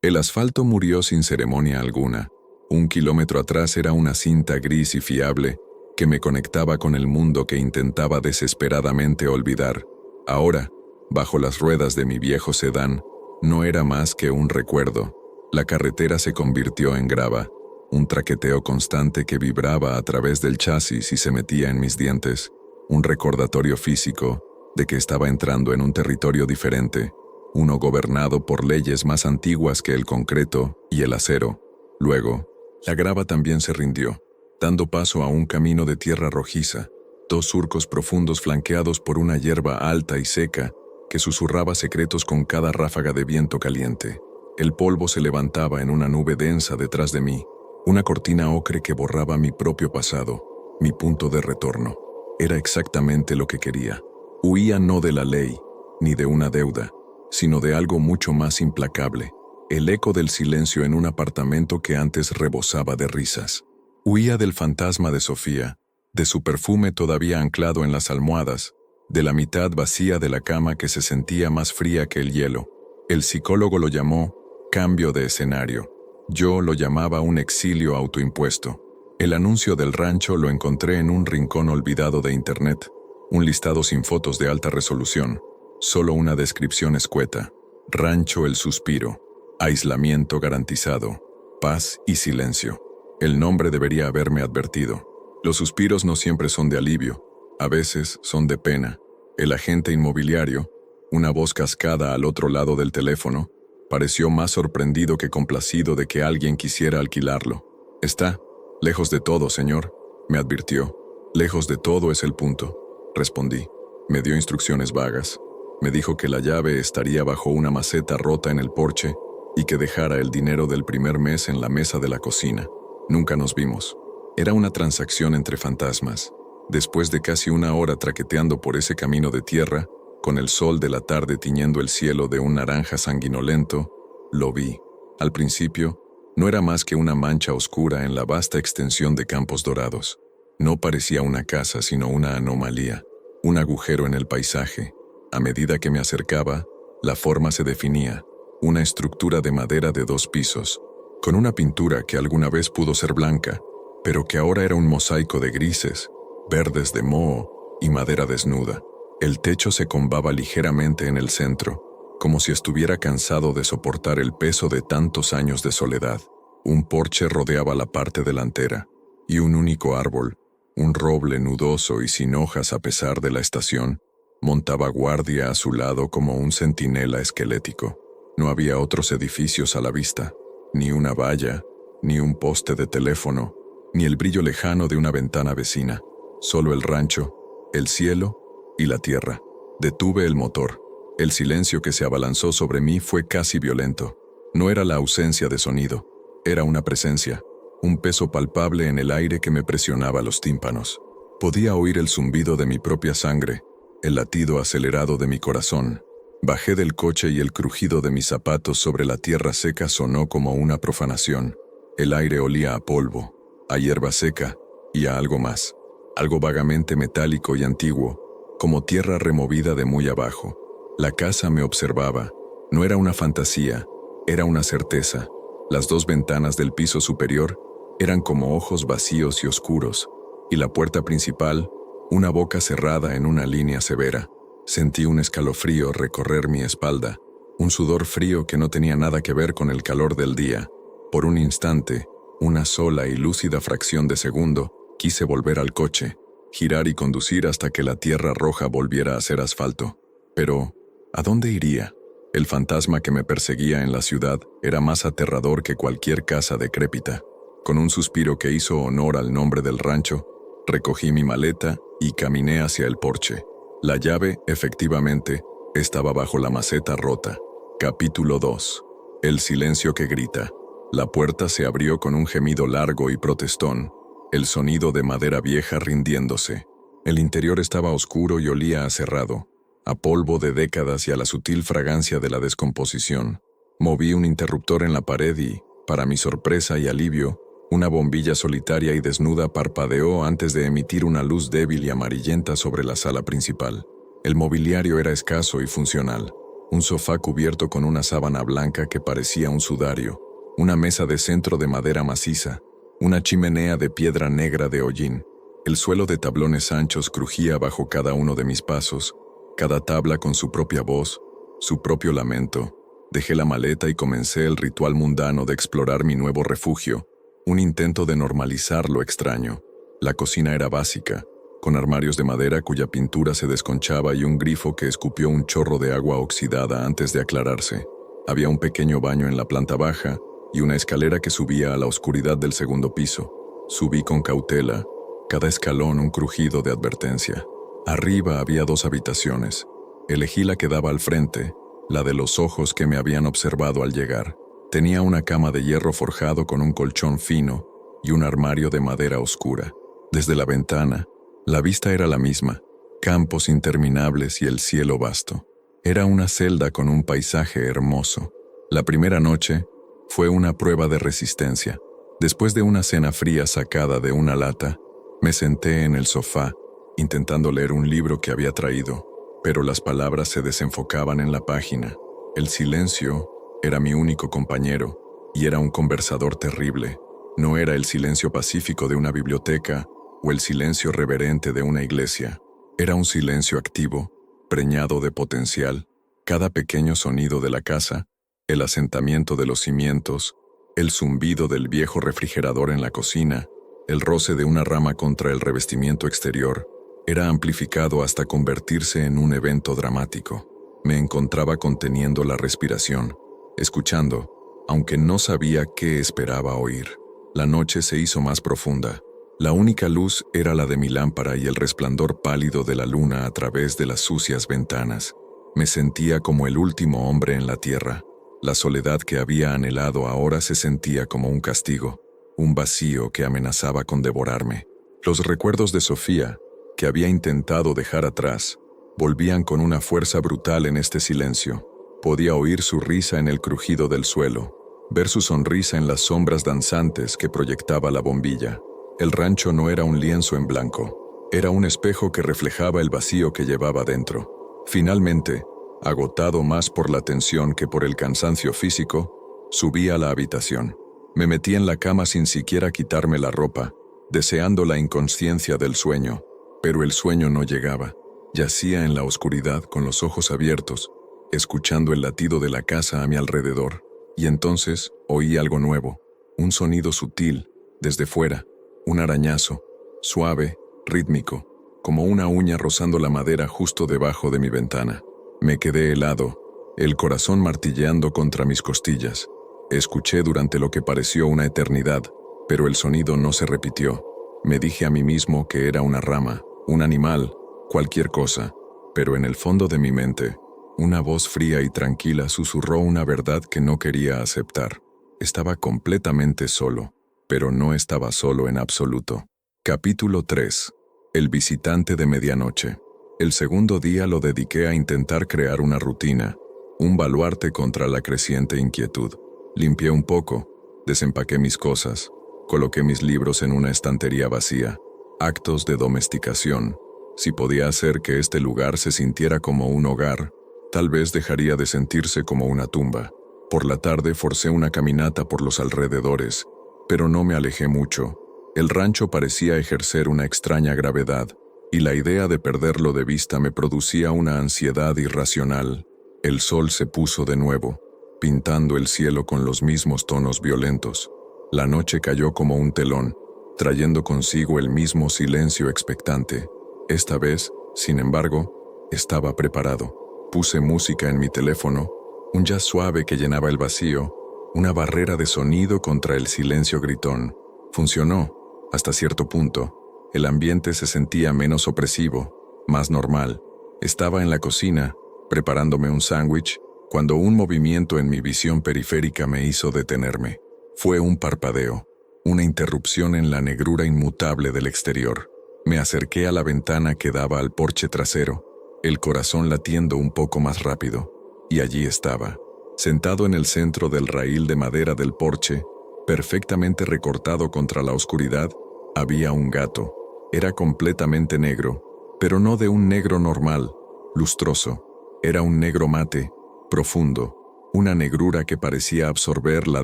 El asfalto murió sin ceremonia alguna. 1 kilómetro atrás era una cinta gris y fiable que me conectaba con el mundo que intentaba desesperadamente olvidar. Ahora, bajo las ruedas de mi viejo sedán, no era más que un recuerdo. La carretera se convirtió en grava, un traqueteo constante que vibraba a través del chasis y se metía en mis dientes, un recordatorio físico de que estaba entrando en un territorio diferente, uno gobernado por leyes más antiguas que el concreto y el acero. Luego, la grava también se rindió, dando paso a un camino de tierra rojiza, 2 surcos profundos flanqueados por una hierba alta y seca que susurraba secretos con cada ráfaga de viento caliente. El polvo se levantaba en una nube densa detrás de mí, una cortina ocre que borraba mi propio pasado, mi punto de retorno. Era exactamente lo que quería. Huía no de la ley, ni de una deuda, sino de algo mucho más implacable, el eco del silencio en un apartamento que antes rebosaba de risas. Huía del fantasma de Sofía, de su perfume todavía anclado en las almohadas, de la mitad vacía de la cama que se sentía más fría que el hielo. El psicólogo lo llamó cambio de escenario. Yo lo llamaba un exilio autoimpuesto. El anuncio del rancho lo encontré en un rincón olvidado de internet, un listado sin fotos de alta resolución, solo una descripción escueta. Rancho El Suspiro, aislamiento garantizado, paz y silencio. El nombre debería haberme advertido. Los suspiros no siempre son de alivio, a veces son de pena. El agente inmobiliario, una voz cascada al otro lado del teléfono, pareció más sorprendido que complacido de que alguien quisiera alquilarlo. «Está lejos de todo, señor», me advirtió. «Lejos de todo es el punto», respondí. Me dio instrucciones vagas. Me dijo que la llave estaría bajo una maceta rota en el porche y que dejara el dinero del primer mes en la mesa de la cocina. Nunca nos vimos. Era una transacción entre fantasmas. Después de casi 1 hora traqueteando por ese camino de tierra, con el sol de la tarde tiñendo el cielo de un naranja sanguinolento, lo vi. Al principio, no era más que una mancha oscura en la vasta extensión de campos dorados. No parecía una casa, sino una anomalía, un agujero en el paisaje. A medida que me acercaba, la forma se definía, una estructura de madera de 2 pisos, con una pintura que alguna vez pudo ser blanca, pero que ahora era un mosaico de grises, verdes de moho y madera desnuda. El techo se combaba ligeramente en el centro, como si estuviera cansado de soportar el peso de tantos años de soledad. Un porche rodeaba la parte delantera, y un único árbol, un roble nudoso y sin hojas a pesar de la estación, montaba guardia a su lado como un centinela esquelético. No había otros edificios a la vista, ni una valla, ni un poste de teléfono, ni el brillo lejano de una ventana vecina, solo el rancho, el cielo y la tierra. Detuve el motor. El silencio que se abalanzó sobre mí fue casi violento. No era la ausencia de sonido, era una presencia, un peso palpable en el aire que me presionaba los tímpanos. Podía oír el zumbido de mi propia sangre, el latido acelerado de mi corazón. Bajé del coche y el crujido de mis zapatos sobre la tierra seca sonó como una profanación. El aire olía a polvo, a hierba seca y a algo más, algo vagamente metálico y antiguo, como tierra removida de muy abajo. La casa me observaba. No era una fantasía, era una certeza. Las 2 ventanas del piso superior eran como ojos vacíos y oscuros, y la puerta principal, una boca cerrada en una línea severa. Sentí un escalofrío recorrer mi espalda, un sudor frío que no tenía nada que ver con el calor del día. Por un instante, una sola y lúcida fracción de segundo, quise volver al coche, girar y conducir hasta que la tierra roja volviera a ser asfalto. Pero, ¿a dónde iría? El fantasma que me perseguía en la ciudad era más aterrador que cualquier casa decrépita. Con un suspiro que hizo honor al nombre del rancho, recogí mi maleta y caminé hacia el porche. La llave, efectivamente, estaba bajo la maceta rota. Capítulo 2. El silencio que grita. La puerta se abrió con un gemido largo y protestón, el sonido de madera vieja rindiéndose. El interior estaba oscuro y olía a cerrado, a polvo de décadas y a la sutil fragancia de la descomposición. Moví un interruptor en la pared y, para mi sorpresa y alivio, una bombilla solitaria y desnuda parpadeó antes de emitir una luz débil y amarillenta sobre la sala principal. El mobiliario era escaso y funcional. un sofá cubierto con una sábana blanca que parecía un sudario, una mesa de centro de madera maciza, una chimenea de piedra negra de hollín. El suelo de tablones anchos crujía bajo cada uno de mis pasos, cada tabla con su propia voz, su propio lamento. Dejé la maleta y comencé el ritual mundano de explorar mi nuevo refugio, un intento de normalizar lo extraño. La cocina era básica, con armarios de madera cuya pintura se desconchaba y un grifo que escupió un chorro de agua oxidada antes de aclararse. Había un pequeño baño en la planta baja y una escalera que subía a la oscuridad del segundo piso. Subí con cautela, cada escalón un crujido de advertencia. Arriba había 2 habitaciones. Elegí la que daba al frente, la de los ojos que me habían observado al llegar. Tenía una cama de hierro forjado con un colchón fino y un armario de madera oscura. Desde la ventana, la vista era la misma, campos interminables y el cielo vasto. Era una celda con un paisaje hermoso. La primera noche fue una prueba de resistencia. Después de una cena fría sacada de una lata, me senté en el sofá, intentando leer un libro que había traído, pero las palabras se desenfocaban en la página. El silencio era mi único compañero, y era un conversador terrible. No era el silencio pacífico de una biblioteca o el silencio reverente de una iglesia. Era un silencio activo, preñado de potencial. Cada pequeño sonido de la casa, el asentamiento de los cimientos, el zumbido del viejo refrigerador en la cocina, el roce de una rama contra el revestimiento exterior, era amplificado hasta convertirse en un evento dramático. Me encontraba conteniendo la respiración, escuchando, aunque no sabía qué esperaba oír. La noche se hizo más profunda. La única luz era la de mi lámpara y el resplandor pálido de la luna a través de las sucias ventanas. Me sentía como el último hombre en la tierra. La soledad que había anhelado ahora se sentía como un castigo, un vacío que amenazaba con devorarme. Los recuerdos de Sofía, que había intentado dejar atrás, volvían con una fuerza brutal en este silencio. Podía oír su risa en el crujido del suelo, ver su sonrisa en las sombras danzantes que proyectaba la bombilla. El rancho no era un lienzo en blanco, era un espejo que reflejaba el vacío que llevaba dentro. Finalmente, agotado más por la tensión que por el cansancio físico, subí a la habitación. Me metí en la cama sin siquiera quitarme la ropa, deseando la inconsciencia del sueño, pero el sueño no llegaba. Yacía en la oscuridad con los ojos abiertos, escuchando el latido de la casa a mi alrededor, y entonces oí algo nuevo, un sonido sutil, desde fuera, un arañazo, suave, rítmico, como una uña rozando la madera justo debajo de mi ventana. Me quedé helado, el corazón martilleando contra mis costillas. Escuché durante lo que pareció una eternidad, pero el sonido no se repitió. Me dije a mí mismo que era una rama, un animal, cualquier cosa, pero en el fondo de mi mente, una voz fría y tranquila susurró una verdad que no quería aceptar. Estaba completamente solo, pero no estaba solo en absoluto. Capítulo 3. El visitante de medianoche. El segundo día lo dediqué a intentar crear una rutina, un baluarte contra la creciente inquietud. Limpié un poco, desempaqué mis cosas, coloqué mis libros en una estantería vacía. Actos de domesticación. Si podía hacer que este lugar se sintiera como un hogar, tal vez dejaría de sentirse como una tumba. Por la tarde forcé una caminata por los alrededores, pero no me alejé mucho. El rancho parecía ejercer una extraña gravedad, y la idea de perderlo de vista me producía una ansiedad irracional. El sol se puso de nuevo, pintando el cielo con los mismos tonos violentos. La noche cayó como un telón, trayendo consigo el mismo silencio expectante. Esta vez, sin embargo, estaba preparado. Puse música en mi teléfono, un jazz suave que llenaba el vacío, una barrera de sonido contra el silencio gritón. Funcionó, hasta cierto punto. El ambiente se sentía menos opresivo, más normal. Estaba en la cocina, preparándome un sándwich, cuando un movimiento en mi visión periférica me hizo detenerme. Fue un parpadeo, una interrupción en la negrura inmutable del exterior. Me acerqué a la ventana que daba al porche trasero, el corazón latiendo un poco más rápido, y allí estaba, sentado en el centro del raíl de madera del porche, perfectamente recortado contra la oscuridad, había un gato. Era completamente negro, pero no de un negro normal, lustroso. Era un negro mate, profundo, una negrura que parecía absorber la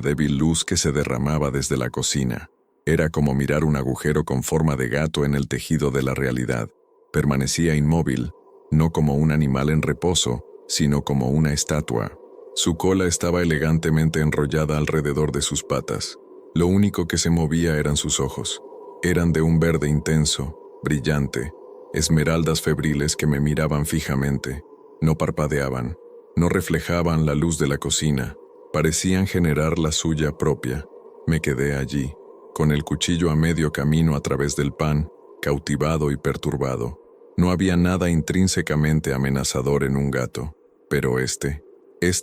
débil luz que se derramaba desde la cocina. Era como mirar un agujero con forma de gato en el tejido de la realidad. Permanecía inmóvil, no como un animal en reposo, sino como una estatua. Su cola estaba elegantemente enrollada alrededor de sus patas. Lo único que se movía eran sus ojos. Eran de un verde intenso, brillante, esmeraldas febriles que me miraban fijamente. No parpadeaban, no reflejaban la luz de la cocina, parecían generar la suya propia. Me quedé allí, con el cuchillo a medio camino a través del pan, cautivado y perturbado. No había nada intrínsecamente amenazador en un gato, pero este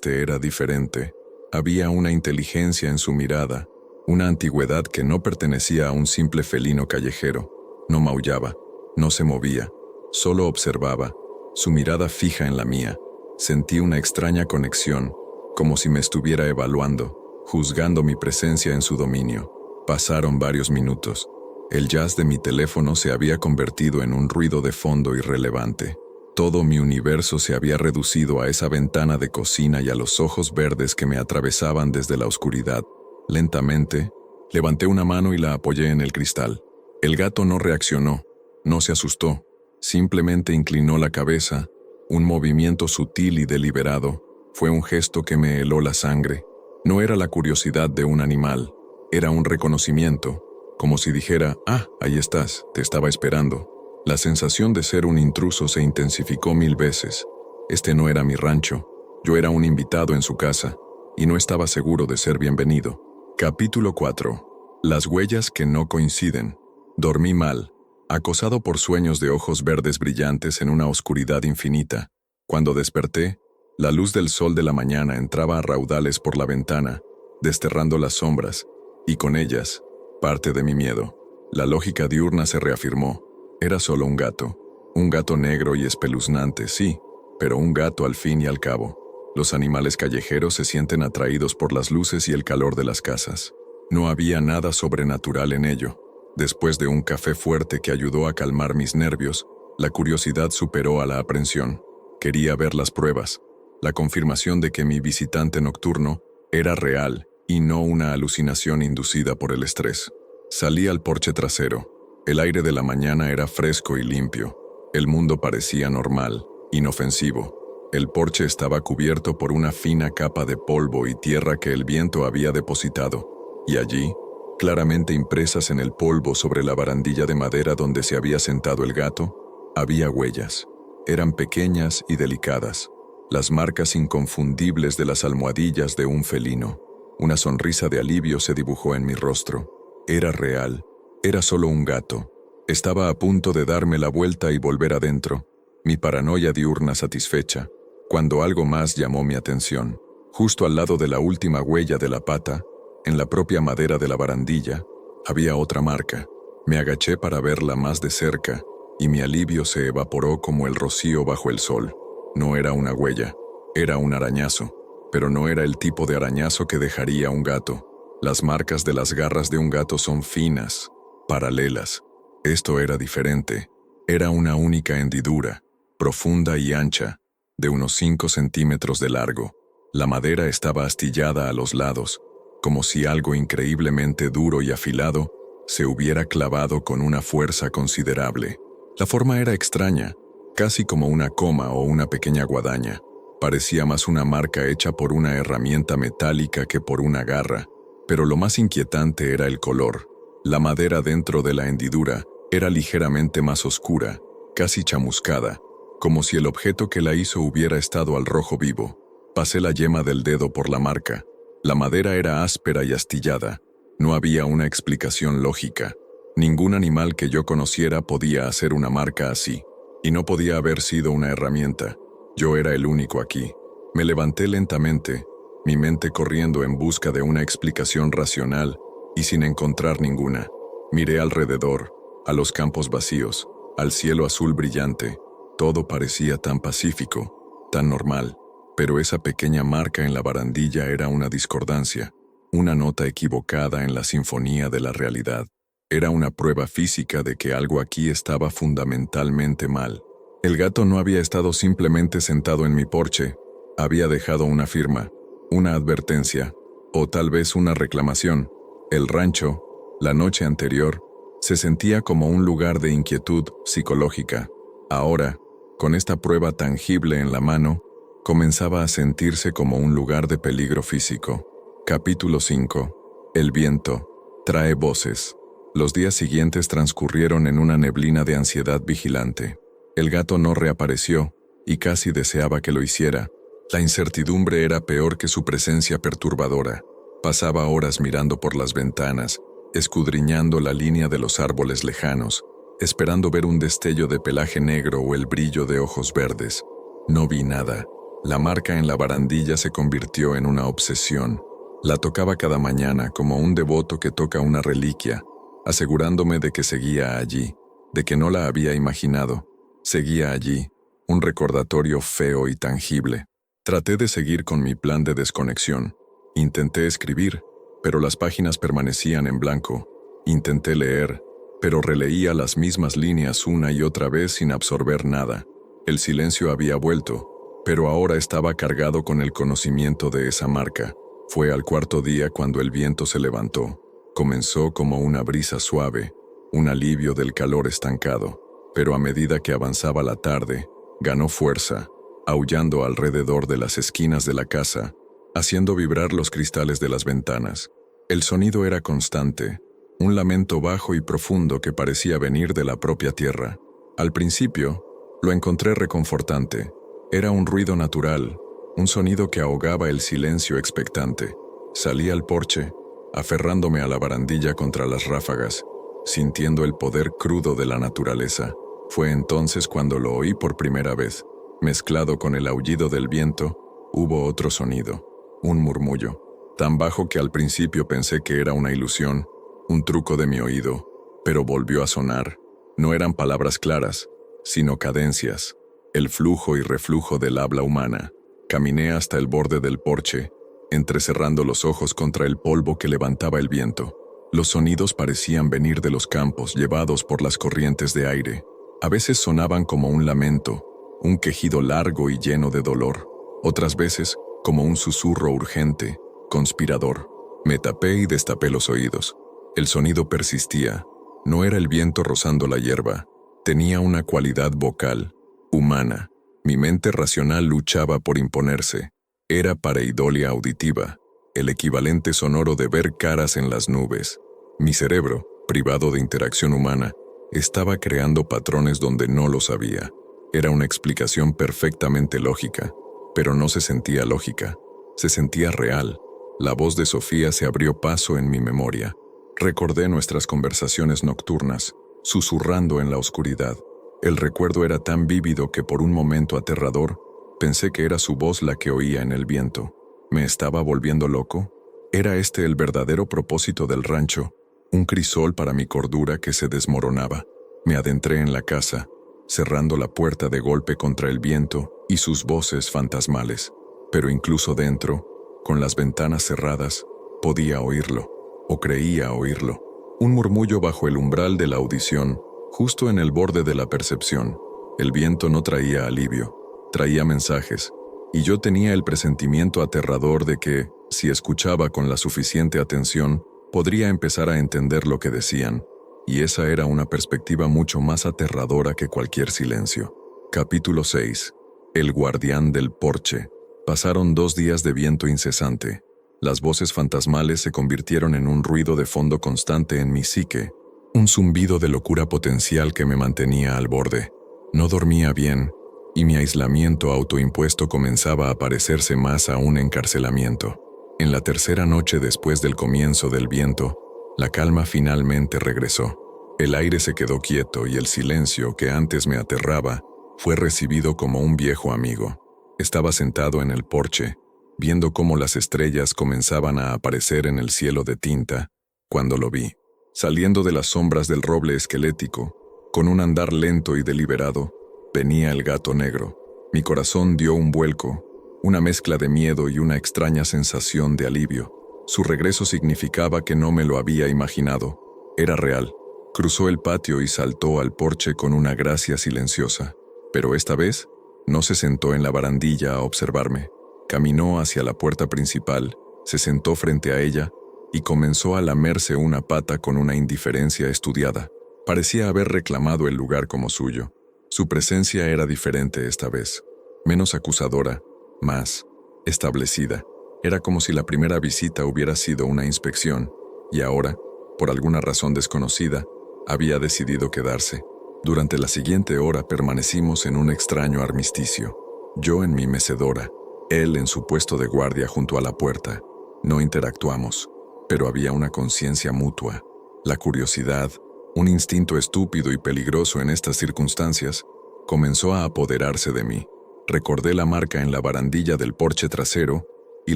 era diferente. Había una inteligencia en su mirada, una antigüedad que no pertenecía a un simple felino callejero. No maullaba, no se movía, solo observaba, su mirada fija en la mía. Sentí una extraña conexión, como si me estuviera evaluando, juzgando mi presencia en su dominio. Pasaron varios minutos. El jazz de mi teléfono se había convertido en un ruido de fondo irrelevante. Todo mi universo se había reducido a esa ventana de cocina y a los ojos verdes que me atravesaban desde la oscuridad. Lentamente, levanté una mano y la apoyé en el cristal. El gato no reaccionó, no se asustó, simplemente inclinó la cabeza, un movimiento sutil y deliberado. Fue un gesto que me heló la sangre. No era la curiosidad de un animal, era un reconocimiento, como si dijera, ahí estás, te estaba esperando. La sensación de ser un intruso se intensificó 1000 veces. Este no era mi rancho, yo era un invitado en su casa, y no estaba seguro de ser bienvenido. Capítulo 4. Las huellas que no coinciden. Dormí mal, acosado por sueños de ojos verdes brillantes en una oscuridad infinita. Cuando desperté, la luz del sol de la mañana entraba a raudales por la ventana, desterrando las sombras, y con ellas, parte de mi miedo. La lógica diurna se reafirmó. Era solo un gato negro y espeluznante, sí, pero un gato al fin y al cabo. Los animales callejeros se sienten atraídos por las luces y el calor de las casas. No había nada sobrenatural en ello. Después de un café fuerte que ayudó a calmar mis nervios, la curiosidad superó a la aprensión. Quería ver las pruebas, la confirmación de que mi visitante nocturno era real y no una alucinación inducida por el estrés. Salí al porche trasero. El aire de la mañana era fresco y limpio. El mundo parecía normal, inofensivo. El porche estaba cubierto por una fina capa de polvo y tierra que el viento había depositado. Y allí, claramente impresas en el polvo sobre la barandilla de madera donde se había sentado el gato, había huellas. Eran pequeñas y delicadas, las marcas inconfundibles de las almohadillas de un felino. Una sonrisa de alivio se dibujó en mi rostro. Era real. Era solo un gato. Estaba a punto de darme la vuelta y volver adentro, mi paranoia diurna satisfecha, cuando algo más llamó mi atención. Justo al lado de la última huella de la pata, en la propia madera de la barandilla, había otra marca. Me agaché para verla más de cerca, y mi alivio se evaporó como el rocío bajo el sol. No era una huella, era un arañazo, pero no era el tipo de arañazo que dejaría un gato. Las marcas de las garras de un gato son finas, paralelas. Esto era diferente. Era una única hendidura, profunda y ancha, de unos 5 centímetros de largo. La madera estaba astillada a los lados, como si algo increíblemente duro y afilado se hubiera clavado con una fuerza considerable. La forma era extraña, casi como una coma o una pequeña guadaña. Parecía más una marca hecha por una herramienta metálica que por una garra, pero lo más inquietante era el color. La madera dentro de la hendidura era ligeramente más oscura, casi chamuscada, como si el objeto que la hizo hubiera estado al rojo vivo. Pasé la yema del dedo por la marca. La madera era áspera y astillada. No había una explicación lógica. Ningún animal que yo conociera podía hacer una marca así, y no podía haber sido una herramienta. Yo era el único aquí. Me levanté lentamente, mi mente corriendo en busca de una explicación racional, y sin encontrar ninguna. Miré alrededor, a los campos vacíos, al cielo azul brillante. Todo parecía tan pacífico, tan normal, pero esa pequeña marca en la barandilla era una discordancia, una nota equivocada en la sinfonía de la realidad. Era una prueba física de que algo aquí estaba fundamentalmente mal. El gato no había estado simplemente sentado en mi porche, Había dejado una firma, una advertencia, o tal vez una reclamación. El rancho, la noche anterior, se sentía como un lugar de inquietud psicológica. Ahora, con esta prueba tangible en la mano, comenzaba a sentirse como un lugar de peligro físico. Capítulo 5. El viento trae voces. Los días siguientes transcurrieron en una neblina de ansiedad vigilante. El gato no reapareció, y casi deseaba que lo hiciera. La incertidumbre era peor que su presencia perturbadora. Pasaba horas mirando por las ventanas, escudriñando la línea de los árboles lejanos, esperando ver un destello de pelaje negro o el brillo de ojos verdes. No vi nada. La marca en la barandilla se convirtió en una obsesión. La tocaba cada mañana como un devoto que toca una reliquia, asegurándome de que seguía allí, de que no la había imaginado. Seguía allí, un recordatorio feo y tangible. Traté de seguir con mi plan de desconexión. Intenté escribir, pero las páginas permanecían en blanco. Intenté leer, pero releía las mismas líneas una y otra vez sin absorber nada. El silencio había vuelto, pero ahora estaba cargado con el conocimiento de esa marca. Fue al cuarto día cuando el viento se levantó. Comenzó como una brisa suave, un alivio del calor estancado, pero a medida que avanzaba la tarde, ganó fuerza, aullando alrededor de las esquinas de la casa, haciendo vibrar los cristales de las ventanas. El sonido era constante, un lamento bajo y profundo que parecía venir de la propia tierra. Al principio, lo encontré reconfortante. Era un ruido natural, un sonido que ahogaba el silencio expectante. Salí al porche, aferrándome a la barandilla contra las ráfagas, sintiendo el poder crudo de la naturaleza. Fue entonces cuando lo oí por primera vez. Mezclado con el aullido del viento, hubo otro sonido, un murmullo, tan bajo que al principio pensé que era una ilusión, un truco de mi oído, pero volvió a sonar. No eran palabras claras, sino cadencias, el flujo y reflujo del habla humana. Caminé hasta el borde del porche, entrecerrando los ojos contra el polvo que levantaba el viento. Los sonidos parecían venir de los campos llevados por las corrientes de aire. A veces sonaban como un lamento, un quejido largo y lleno de dolor. Otras veces, como un susurro urgente, conspirador. Me tapé y destapé los oídos. El sonido persistía. No era el viento rozando la hierba. Tenía una cualidad vocal, humana. Mi mente racional luchaba por imponerse. Era pareidolia auditiva, el equivalente sonoro de ver caras en las nubes. Mi cerebro, privado de interacción humana, estaba creando patrones donde no los había. Era una explicación perfectamente lógica, pero no se sentía lógica. Se sentía real. La voz de Sofía se abrió paso en mi memoria. Recordé nuestras conversaciones nocturnas, susurrando en la oscuridad. El recuerdo era tan vívido que por un momento aterrador, pensé que era su voz la que oía en el viento. ¿Me estaba volviendo loco? ¿Era este el verdadero propósito del rancho? Un crisol para mi cordura que se desmoronaba. Me adentré en la casa, cerrando la puerta de golpe contra el viento y sus voces fantasmales. Pero incluso dentro, con las ventanas cerradas, podía oírlo, o creía oírlo. Un murmullo bajo el umbral de la audición, justo en el borde de la percepción. El viento no traía alivio, traía mensajes, y yo tenía el presentimiento aterrador de que, si escuchaba con la suficiente atención, podría empezar a entender lo que decían, y esa era una perspectiva mucho más aterradora que cualquier silencio. Capítulo 6. El guardián del porche. Pasaron 2 días de viento incesante. Las voces fantasmales se convirtieron en un ruido de fondo constante en mi psique, un zumbido de locura potencial que me mantenía al borde. No dormía bien, y mi aislamiento autoimpuesto comenzaba a parecerse más a un encarcelamiento. En la tercera noche después del comienzo del viento, la calma finalmente regresó. El aire se quedó quieto y el silencio que antes me aterraba fue recibido como un viejo amigo. Estaba sentado en el porche, viendo cómo las estrellas comenzaban a aparecer en el cielo de tinta, cuando lo vi. Saliendo de las sombras del roble esquelético, con un andar lento y deliberado, venía el gato negro. Mi corazón dio un vuelco, una mezcla de miedo y una extraña sensación de alivio. Su regreso significaba que no me lo había imaginado. Era real. Cruzó el patio y saltó al porche con una gracia silenciosa. Pero esta vez, no se sentó en la barandilla a observarme. Caminó hacia la puerta principal, se sentó frente a ella y comenzó a lamerse una pata con una indiferencia estudiada. Parecía haber reclamado el lugar como suyo. Su presencia era diferente esta vez, menos acusadora, más establecida. Era como si la primera visita hubiera sido una inspección, y ahora, por alguna razón desconocida, había decidido quedarse. Durante la siguiente hora permanecimos en un extraño armisticio. Yo en mi mecedora, él en su puesto de guardia junto a la puerta. No interactuamos, pero había una conciencia mutua. La curiosidad, un instinto estúpido y peligroso en estas circunstancias, comenzó a apoderarse de mí. Recordé la marca en la barandilla del porche trasero y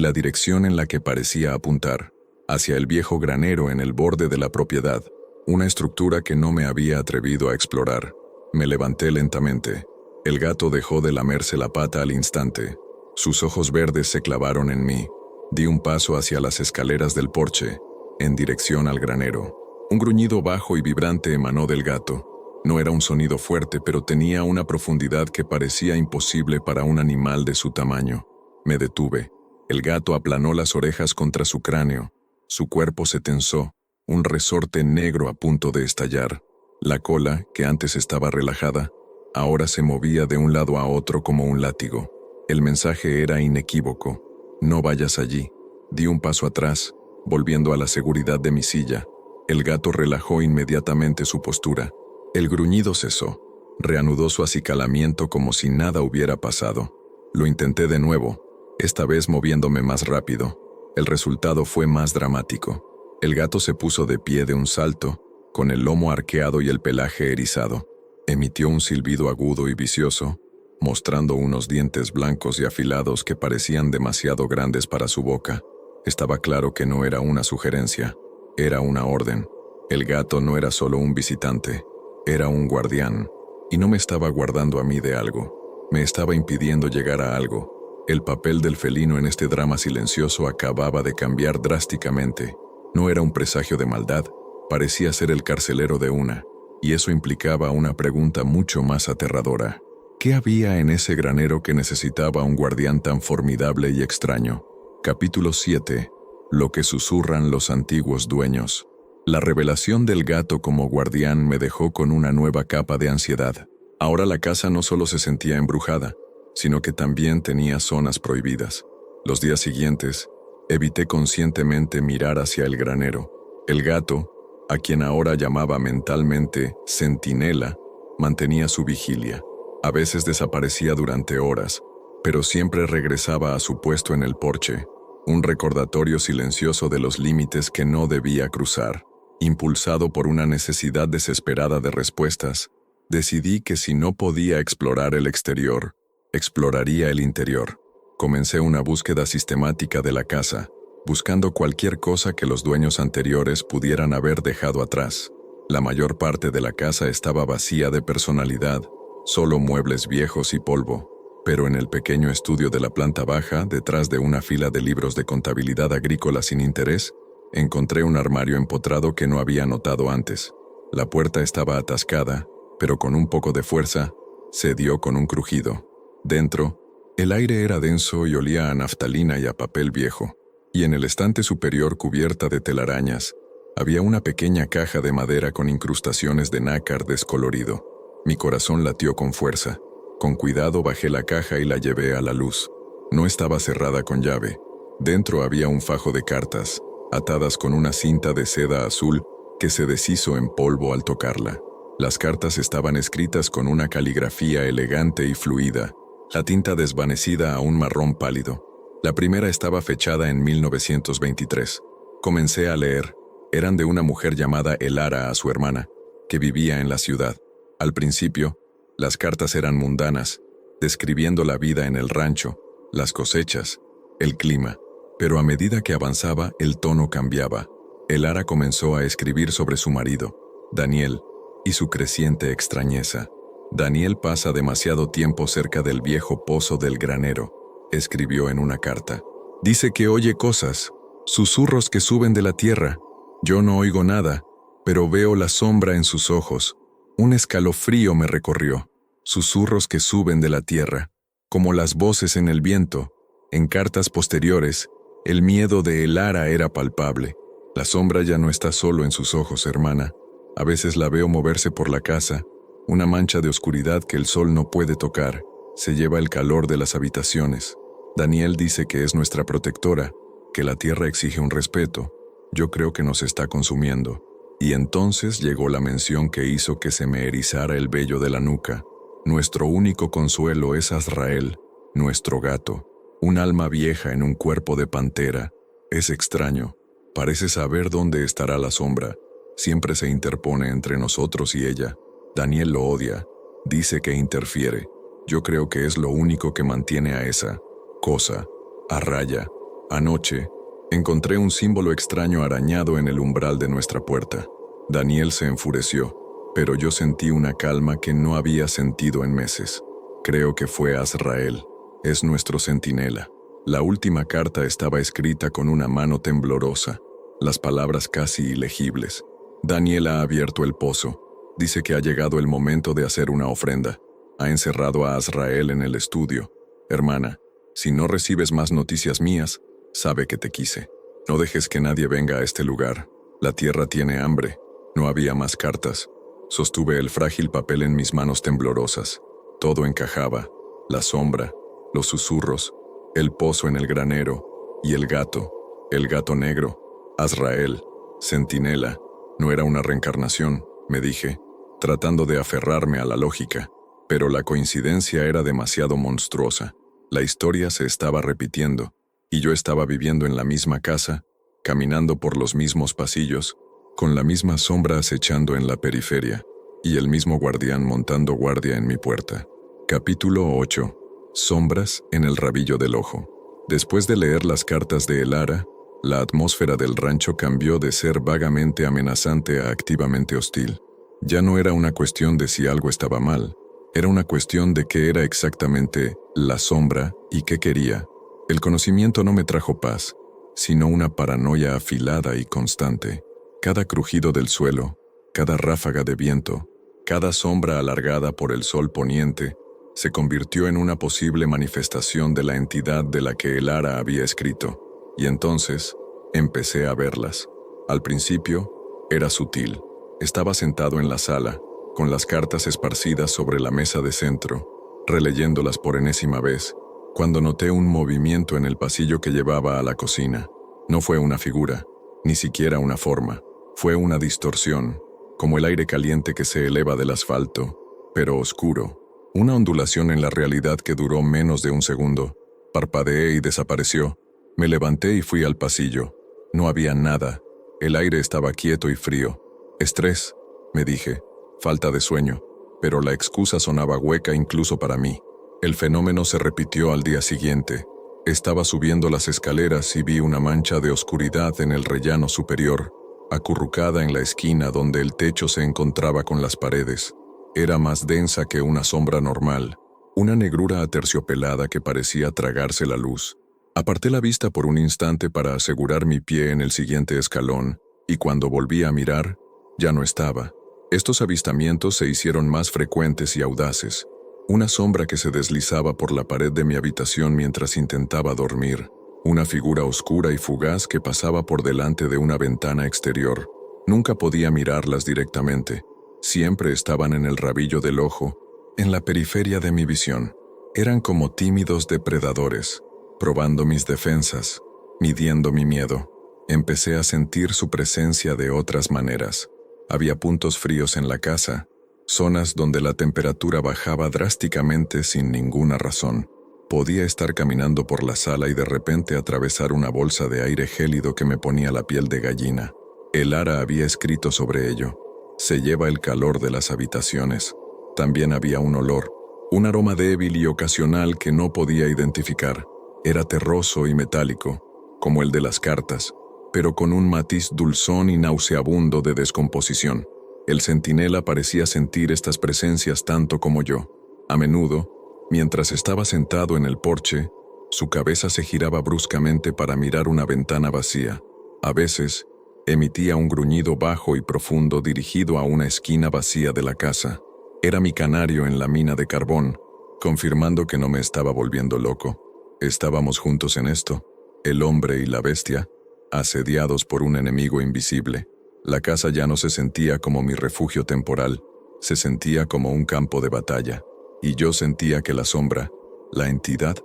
la dirección en la que parecía apuntar, hacia el viejo granero en el borde de la propiedad, una estructura que no me había atrevido a explorar. Me levanté lentamente. El gato dejó de lamerse la pata al instante. Sus ojos verdes se clavaron en mí. Di un paso hacia las escaleras del porche, en dirección al granero. Un gruñido bajo y vibrante emanó del gato. No era un sonido fuerte, pero tenía una profundidad que parecía imposible para un animal de su tamaño. Me detuve. El gato aplanó las orejas contra su cráneo. Su cuerpo se tensó, un resorte negro a punto de estallar. La cola, que antes estaba relajada, ahora se movía de un lado a otro como un látigo. El mensaje era inequívoco. No vayas allí. Di un paso atrás, volviendo a la seguridad de mi silla. El gato relajó inmediatamente su postura. El gruñido cesó. Reanudó su acicalamiento como si nada hubiera pasado. Lo intenté de nuevo, esta vez moviéndome más rápido. El resultado fue más dramático. El gato se puso de pie de un salto, con el lomo arqueado y el pelaje erizado. Emitió un silbido agudo y vicioso, mostrando unos dientes blancos y afilados que parecían demasiado grandes para su boca. Estaba claro que no era una sugerencia, era una orden. El gato no era solo un visitante, era un guardián, y no me estaba guardando a mí de algo. Me estaba impidiendo llegar a algo. El papel del felino en este drama silencioso acababa de cambiar drásticamente. No era un presagio de maldad, parecía ser el carcelero de una, y eso implicaba una pregunta mucho más aterradora. ¿Qué había en ese granero que necesitaba un guardián tan formidable y extraño? Capítulo 7. Lo que susurran los antiguos dueños. La revelación del gato como guardián me dejó con una nueva capa de ansiedad. Ahora la casa no solo se sentía embrujada, sino que también tenía zonas prohibidas. Los días siguientes, evité conscientemente mirar hacia el granero. El gato, a quien ahora llamaba mentalmente centinela, mantenía su vigilia. A veces desaparecía durante horas, pero siempre regresaba a su puesto en el porche, un recordatorio silencioso de los límites que no debía cruzar. Impulsado por una necesidad desesperada de respuestas, decidí que si no podía explorar el exterior, exploraría el interior. Comencé una búsqueda sistemática de la casa, buscando cualquier cosa que los dueños anteriores pudieran haber dejado atrás. La mayor parte de la casa estaba vacía de personalidad, solo muebles viejos y polvo. Pero en el pequeño estudio de la planta baja, detrás de una fila de libros de contabilidad agrícola sin interés, encontré un armario empotrado que no había notado antes. La puerta estaba atascada, pero con un poco de fuerza, cedió con un crujido. Dentro, el aire era denso y olía a naftalina y a papel viejo, y en el estante superior cubierta de telarañas, había una pequeña caja de madera con incrustaciones de nácar descolorido. Mi corazón latió con fuerza. Con cuidado bajé la caja y la llevé a la luz. No estaba cerrada con llave. Dentro había un fajo de cartas, atadas con una cinta de seda azul que se deshizo en polvo al tocarla. Las cartas estaban escritas con una caligrafía elegante y fluida, la tinta desvanecida a un marrón pálido. La primera estaba fechada en 1923. Comencé a leer. Eran de una mujer llamada Elara a su hermana, que vivía en la ciudad. Al principio, las cartas eran mundanas, describiendo la vida en el rancho, las cosechas, el clima. Pero a medida que avanzaba, el tono cambiaba. Elara comenzó a escribir sobre su marido, Daniel, y su creciente extrañeza. Daniel pasa demasiado tiempo cerca del viejo pozo del granero, escribió en una carta. Dice que oye cosas, susurros que suben de la tierra. Yo no oigo nada, pero veo la sombra en sus ojos. Un escalofrío me recorrió. Susurros que suben de la tierra, como las voces en el viento, En cartas posteriores, el miedo de Elara era palpable. La sombra ya no está solo en sus ojos, hermana. A veces la veo moverse por la casa, una mancha de oscuridad que el sol no puede tocar. Se lleva el calor de las habitaciones. Daniel dice que es nuestra protectora, que la tierra exige un respeto. Yo creo que nos está consumiendo. Y entonces llegó la mención que hizo que se me erizara el vello de la nuca. Nuestro único consuelo es Azrael, nuestro gato. Un alma vieja en un cuerpo de pantera. Es extraño. Parece saber dónde estará la sombra. Siempre se interpone entre nosotros y ella. Daniel lo odia. Dice que interfiere. Yo creo que es lo único que mantiene a esa cosa a raya. Anoche, encontré un símbolo extraño arañado en el umbral de nuestra puerta. Daniel se enfureció, pero yo sentí una calma que no había sentido en meses. Creo que fue Azrael. Es nuestro centinela. La última carta estaba escrita con una mano temblorosa, las palabras casi ilegibles. Daniel ha abierto el pozo. Dice que ha llegado el momento de hacer una ofrenda. Ha encerrado a Azrael en el estudio. Hermana, si no recibes más noticias mías, sabe que te quise. No dejes que nadie venga a este lugar. La tierra tiene hambre. No había más cartas. Sostuve el frágil papel en mis manos temblorosas. Todo encajaba. La sombra, los susurros, el pozo en el granero y el gato negro. Azrael, centinela. No era una reencarnación, me dije, tratando de aferrarme a la lógica. Pero la coincidencia era demasiado monstruosa. La historia se estaba repitiendo, y yo estaba viviendo en la misma casa, caminando por los mismos pasillos, con la misma sombra acechando en la periferia, y el mismo guardián montando guardia en mi puerta. Capítulo 8. Sombras en el rabillo del ojo. Después de leer las cartas de Elara, la atmósfera del rancho cambió de ser vagamente amenazante a activamente hostil. Ya no era una cuestión de si algo estaba mal, era una cuestión de qué era exactamente la sombra y qué quería. El conocimiento no me trajo paz, sino una paranoia afilada y constante. Cada crujido del suelo, cada ráfaga de viento, cada sombra alargada por el sol poniente, se convirtió en una posible manifestación de la entidad de la que Elara había escrito, y entonces empecé a verlas. Al principio, era sutil. Estaba sentado en la sala, con las cartas esparcidas sobre la mesa de centro, releyéndolas por enésima vez, cuando noté un movimiento en el pasillo que llevaba a la cocina. No fue una figura, ni siquiera una forma, fue una distorsión, como el aire caliente que se eleva del asfalto, pero oscuro. Una ondulación en la realidad que duró menos de un segundo. Parpadeé y desapareció. Me levanté y fui al pasillo. No había nada. El aire estaba quieto y frío. Estrés, me dije. Falta de sueño. Pero la excusa sonaba hueca incluso para mí. El fenómeno se repitió al día siguiente. Estaba subiendo las escaleras y vi una mancha de oscuridad en el rellano superior, acurrucada en la esquina donde el techo se encontraba con las paredes. Era más densa que una sombra normal, una negrura aterciopelada que parecía tragarse la luz. Aparté la vista por un instante para asegurar mi pie en el siguiente escalón, y cuando volví a mirar, ya no estaba. Estos avistamientos se hicieron más frecuentes y audaces. Una sombra que se deslizaba por la pared de mi habitación mientras intentaba dormir. Una figura oscura y fugaz que pasaba por delante de una ventana exterior. Nunca podía mirarlas directamente. Siempre estaban en el rabillo del ojo, en la periferia de mi visión. Eran como tímidos depredadores, probando mis defensas, midiendo mi miedo. Empecé a sentir su presencia de otras maneras. Había puntos fríos en la casa, zonas donde la temperatura bajaba drásticamente sin ninguna razón. Podía estar caminando por la sala y de repente atravesar una bolsa de aire gélido que me ponía la piel de gallina. Elara había escrito sobre ello. Se lleva el calor de las habitaciones. También había un olor, un aroma débil y ocasional que no podía identificar. Era terroso y metálico, como el de las cartas, pero con un matiz dulzón y nauseabundo de descomposición. El centinela parecía sentir estas presencias tanto como yo. A menudo, mientras estaba sentado en el porche, su cabeza se giraba bruscamente para mirar una ventana vacía. A veces, emitía un gruñido bajo y profundo dirigido a una esquina vacía de la casa. Era mi canario en la mina de carbón, confirmando que no me estaba volviendo loco. Estábamos juntos en esto, el hombre y la bestia, asediados por un enemigo invisible. La casa ya no se sentía como mi refugio temporal, se sentía como un campo de batalla, y yo sentía que la sombra, la entidad,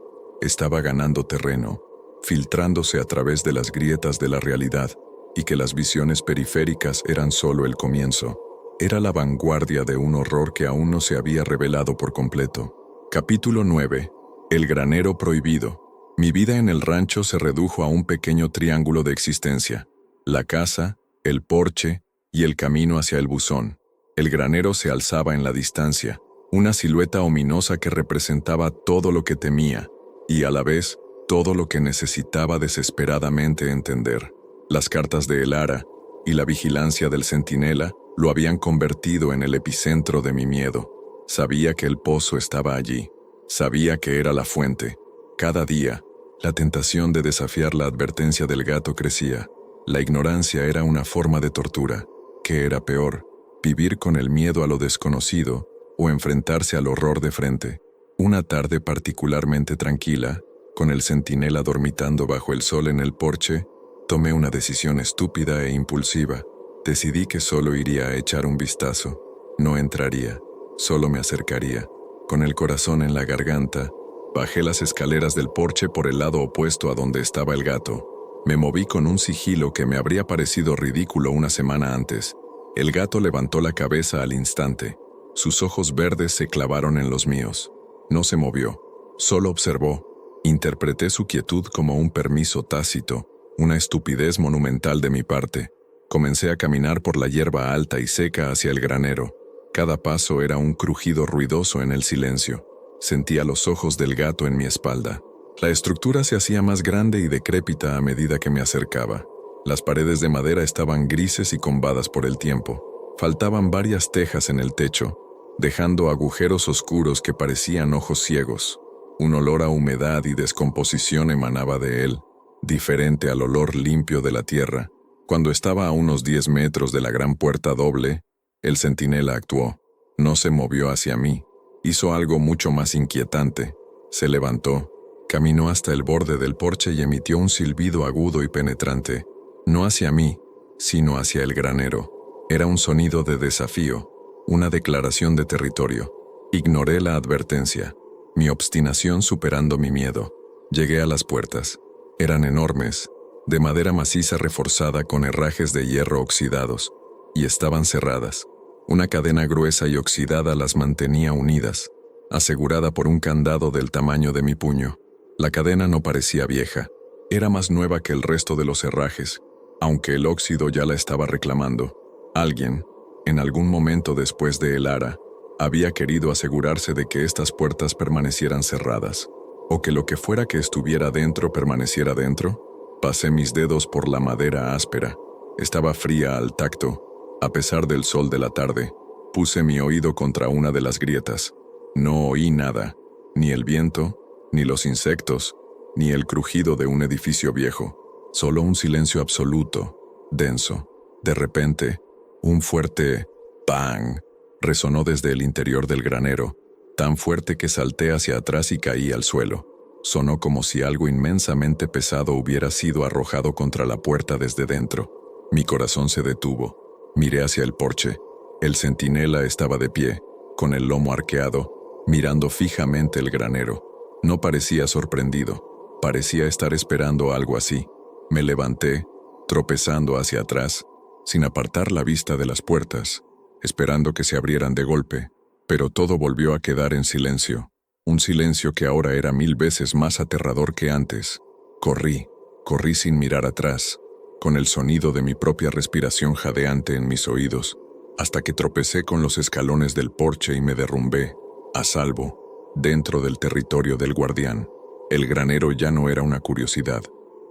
estaba ganando terreno, filtrándose a través de las grietas de la realidad, y que las visiones periféricas eran solo el comienzo. Era la vanguardia de un horror que aún no se había revelado por completo. Capítulo 9. El granero prohibido. Mi vida en el rancho se redujo a un pequeño triángulo de existencia: la casa, el porche y el camino hacia el buzón. El granero se alzaba en la distancia, una silueta ominosa que representaba todo lo que temía, y a la vez, todo lo que necesitaba desesperadamente entender. Las cartas de Elara y la vigilancia del centinela lo habían convertido en el epicentro de mi miedo. Sabía que el pozo estaba allí. Sabía que era la fuente. Cada día, la tentación de desafiar la advertencia del gato crecía. La ignorancia era una forma de tortura. ¿Qué era peor? Vivir con el miedo a lo desconocido o enfrentarse al horror de frente. Una tarde particularmente tranquila, con el centinela dormitando bajo el sol en el porche, tomé una decisión estúpida e impulsiva. Decidí que solo iría a echar un vistazo. No entraría, solo me acercaría. Con el corazón en la garganta, bajé las escaleras del porche por el lado opuesto a donde estaba el gato. Me moví con un sigilo que me habría parecido ridículo una semana antes. El gato levantó la cabeza al instante. Sus ojos verdes se clavaron en los míos. No se movió, solo observó. Interpreté su quietud como un permiso tácito, una estupidez monumental de mi parte. Comencé a caminar por la hierba alta y seca hacia el granero. Cada paso era un crujido ruidoso en el silencio. Sentía los ojos del gato en mi espalda. La estructura se hacía más grande y decrépita a medida que me acercaba. Las paredes de madera estaban grises y combadas por el tiempo. Faltaban varias tejas en el techo, dejando agujeros oscuros que parecían ojos ciegos. Un olor a humedad y descomposición emanaba de él, diferente al olor limpio de la tierra. Cuando estaba a unos 10 metros de la gran puerta doble, el centinela actuó. No se movió hacia mí. Hizo algo mucho más inquietante. Se levantó, caminó hasta el borde del porche y emitió un silbido agudo y penetrante. No hacia mí, sino hacia el granero. Era un sonido de desafío, una declaración de territorio. Ignoré la advertencia, mi obstinación superando mi miedo. Llegué a las puertas. Eran enormes, de madera maciza reforzada con herrajes de hierro oxidados, y estaban cerradas. Una cadena gruesa y oxidada las mantenía unidas, asegurada por un candado del tamaño de mi puño. La cadena no parecía vieja, era más nueva que el resto de los herrajes, aunque el óxido ya la estaba reclamando. Alguien, en algún momento después de Elara, había querido asegurarse de que estas puertas permanecieran cerradas, o que lo que fuera que estuviera dentro permaneciera dentro. Pasé mis dedos por la madera áspera. Estaba fría al tacto. A pesar del sol de la tarde, puse mi oído contra una de las grietas. No oí nada, ni el viento, ni los insectos, ni el crujido de un edificio viejo. Solo un silencio absoluto, denso. De repente, un fuerte ¡bang! Resonó desde el interior del granero, tan fuerte que salté hacia atrás y caí al suelo. Sonó como si algo inmensamente pesado hubiera sido arrojado contra la puerta desde dentro. Mi corazón se detuvo. Miré hacia el porche. El centinela estaba de pie, con el lomo arqueado, mirando fijamente el granero. No parecía sorprendido. Parecía estar esperando algo así. Me levanté, tropezando hacia atrás, sin apartar la vista de las puertas, esperando que se abrieran de golpe, pero todo volvió a quedar en silencio. Un silencio que ahora era 1000 veces más aterrador que antes. Corrí sin mirar atrás, con el sonido de mi propia respiración jadeante en mis oídos, hasta que tropecé con los escalones del porche y me derrumbé, a salvo, dentro del territorio del guardián. El granero ya no era una curiosidad,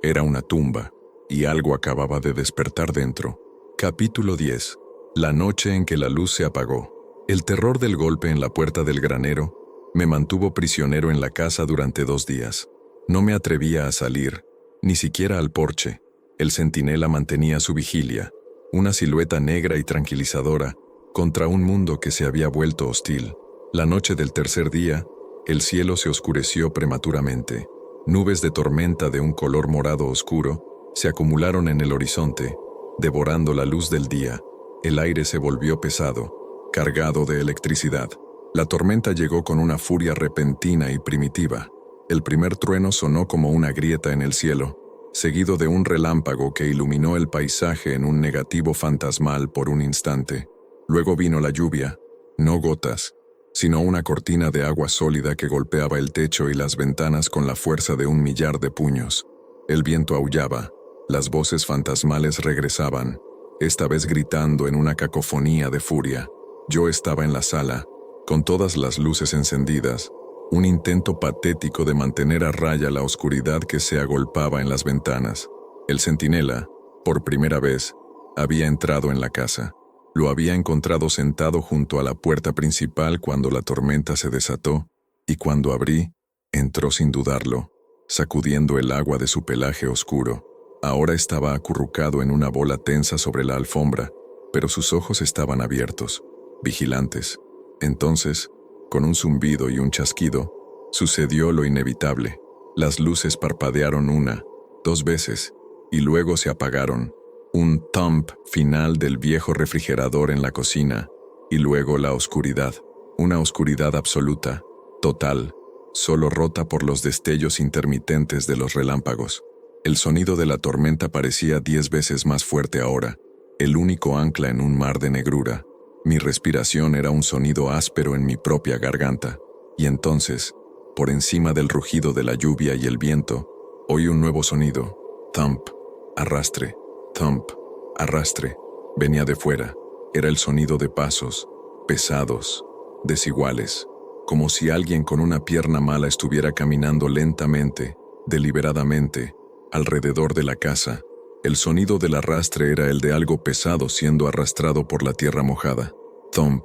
era una tumba, y algo acababa de despertar dentro. Capítulo 10. La noche en que la luz se apagó. El terror del golpe en la puerta del granero me mantuvo prisionero en la casa durante 2 días. No me atrevía a salir, ni siquiera al porche. El centinela mantenía su vigilia, una silueta negra y tranquilizadora, contra un mundo que se había vuelto hostil. La noche del tercer día, el cielo se oscureció prematuramente. Nubes de tormenta de un color morado oscuro se acumularon en el horizonte, devorando la luz del día. El aire se volvió pesado, cargado de electricidad. La tormenta llegó con una furia repentina y primitiva. El primer trueno sonó como una grieta en el cielo, seguido de un relámpago que iluminó el paisaje en un negativo fantasmal por un instante. Luego vino la lluvia, no gotas, sino una cortina de agua sólida que golpeaba el techo y las ventanas con la fuerza de 1.000.000 de puños. El viento aullaba, las voces fantasmales regresaban, esta vez gritando en una cacofonía de furia. Yo estaba en la sala, con todas las luces encendidas, un intento patético de mantener a raya la oscuridad que se agolpaba en las ventanas. El centinela, por primera vez, había entrado en la casa. Lo había encontrado sentado junto a la puerta principal cuando la tormenta se desató, y cuando abrí, entró sin dudarlo, sacudiendo el agua de su pelaje oscuro. Ahora estaba acurrucado en una bola tensa sobre la alfombra, pero sus ojos estaban abiertos, vigilantes. Entonces, con un zumbido y un chasquido, sucedió lo inevitable. Las luces parpadearon 1, 2 veces, y luego se apagaron. Un thump final del viejo refrigerador en la cocina, y luego la oscuridad. Una oscuridad absoluta, total, solo rota por los destellos intermitentes de los relámpagos. El sonido de la tormenta parecía 10 veces más fuerte ahora, el único ancla en un mar de negrura. Mi respiración era un sonido áspero en mi propia garganta, y entonces, por encima del rugido de la lluvia y el viento, oí un nuevo sonido: thump, arrastre, thump, arrastre. Venía de fuera. Era el sonido de pasos, pesados, desiguales, como si alguien con una pierna mala estuviera caminando lentamente, deliberadamente, alrededor de la casa. El sonido del arrastre era el de algo pesado siendo arrastrado por la tierra mojada. Thump,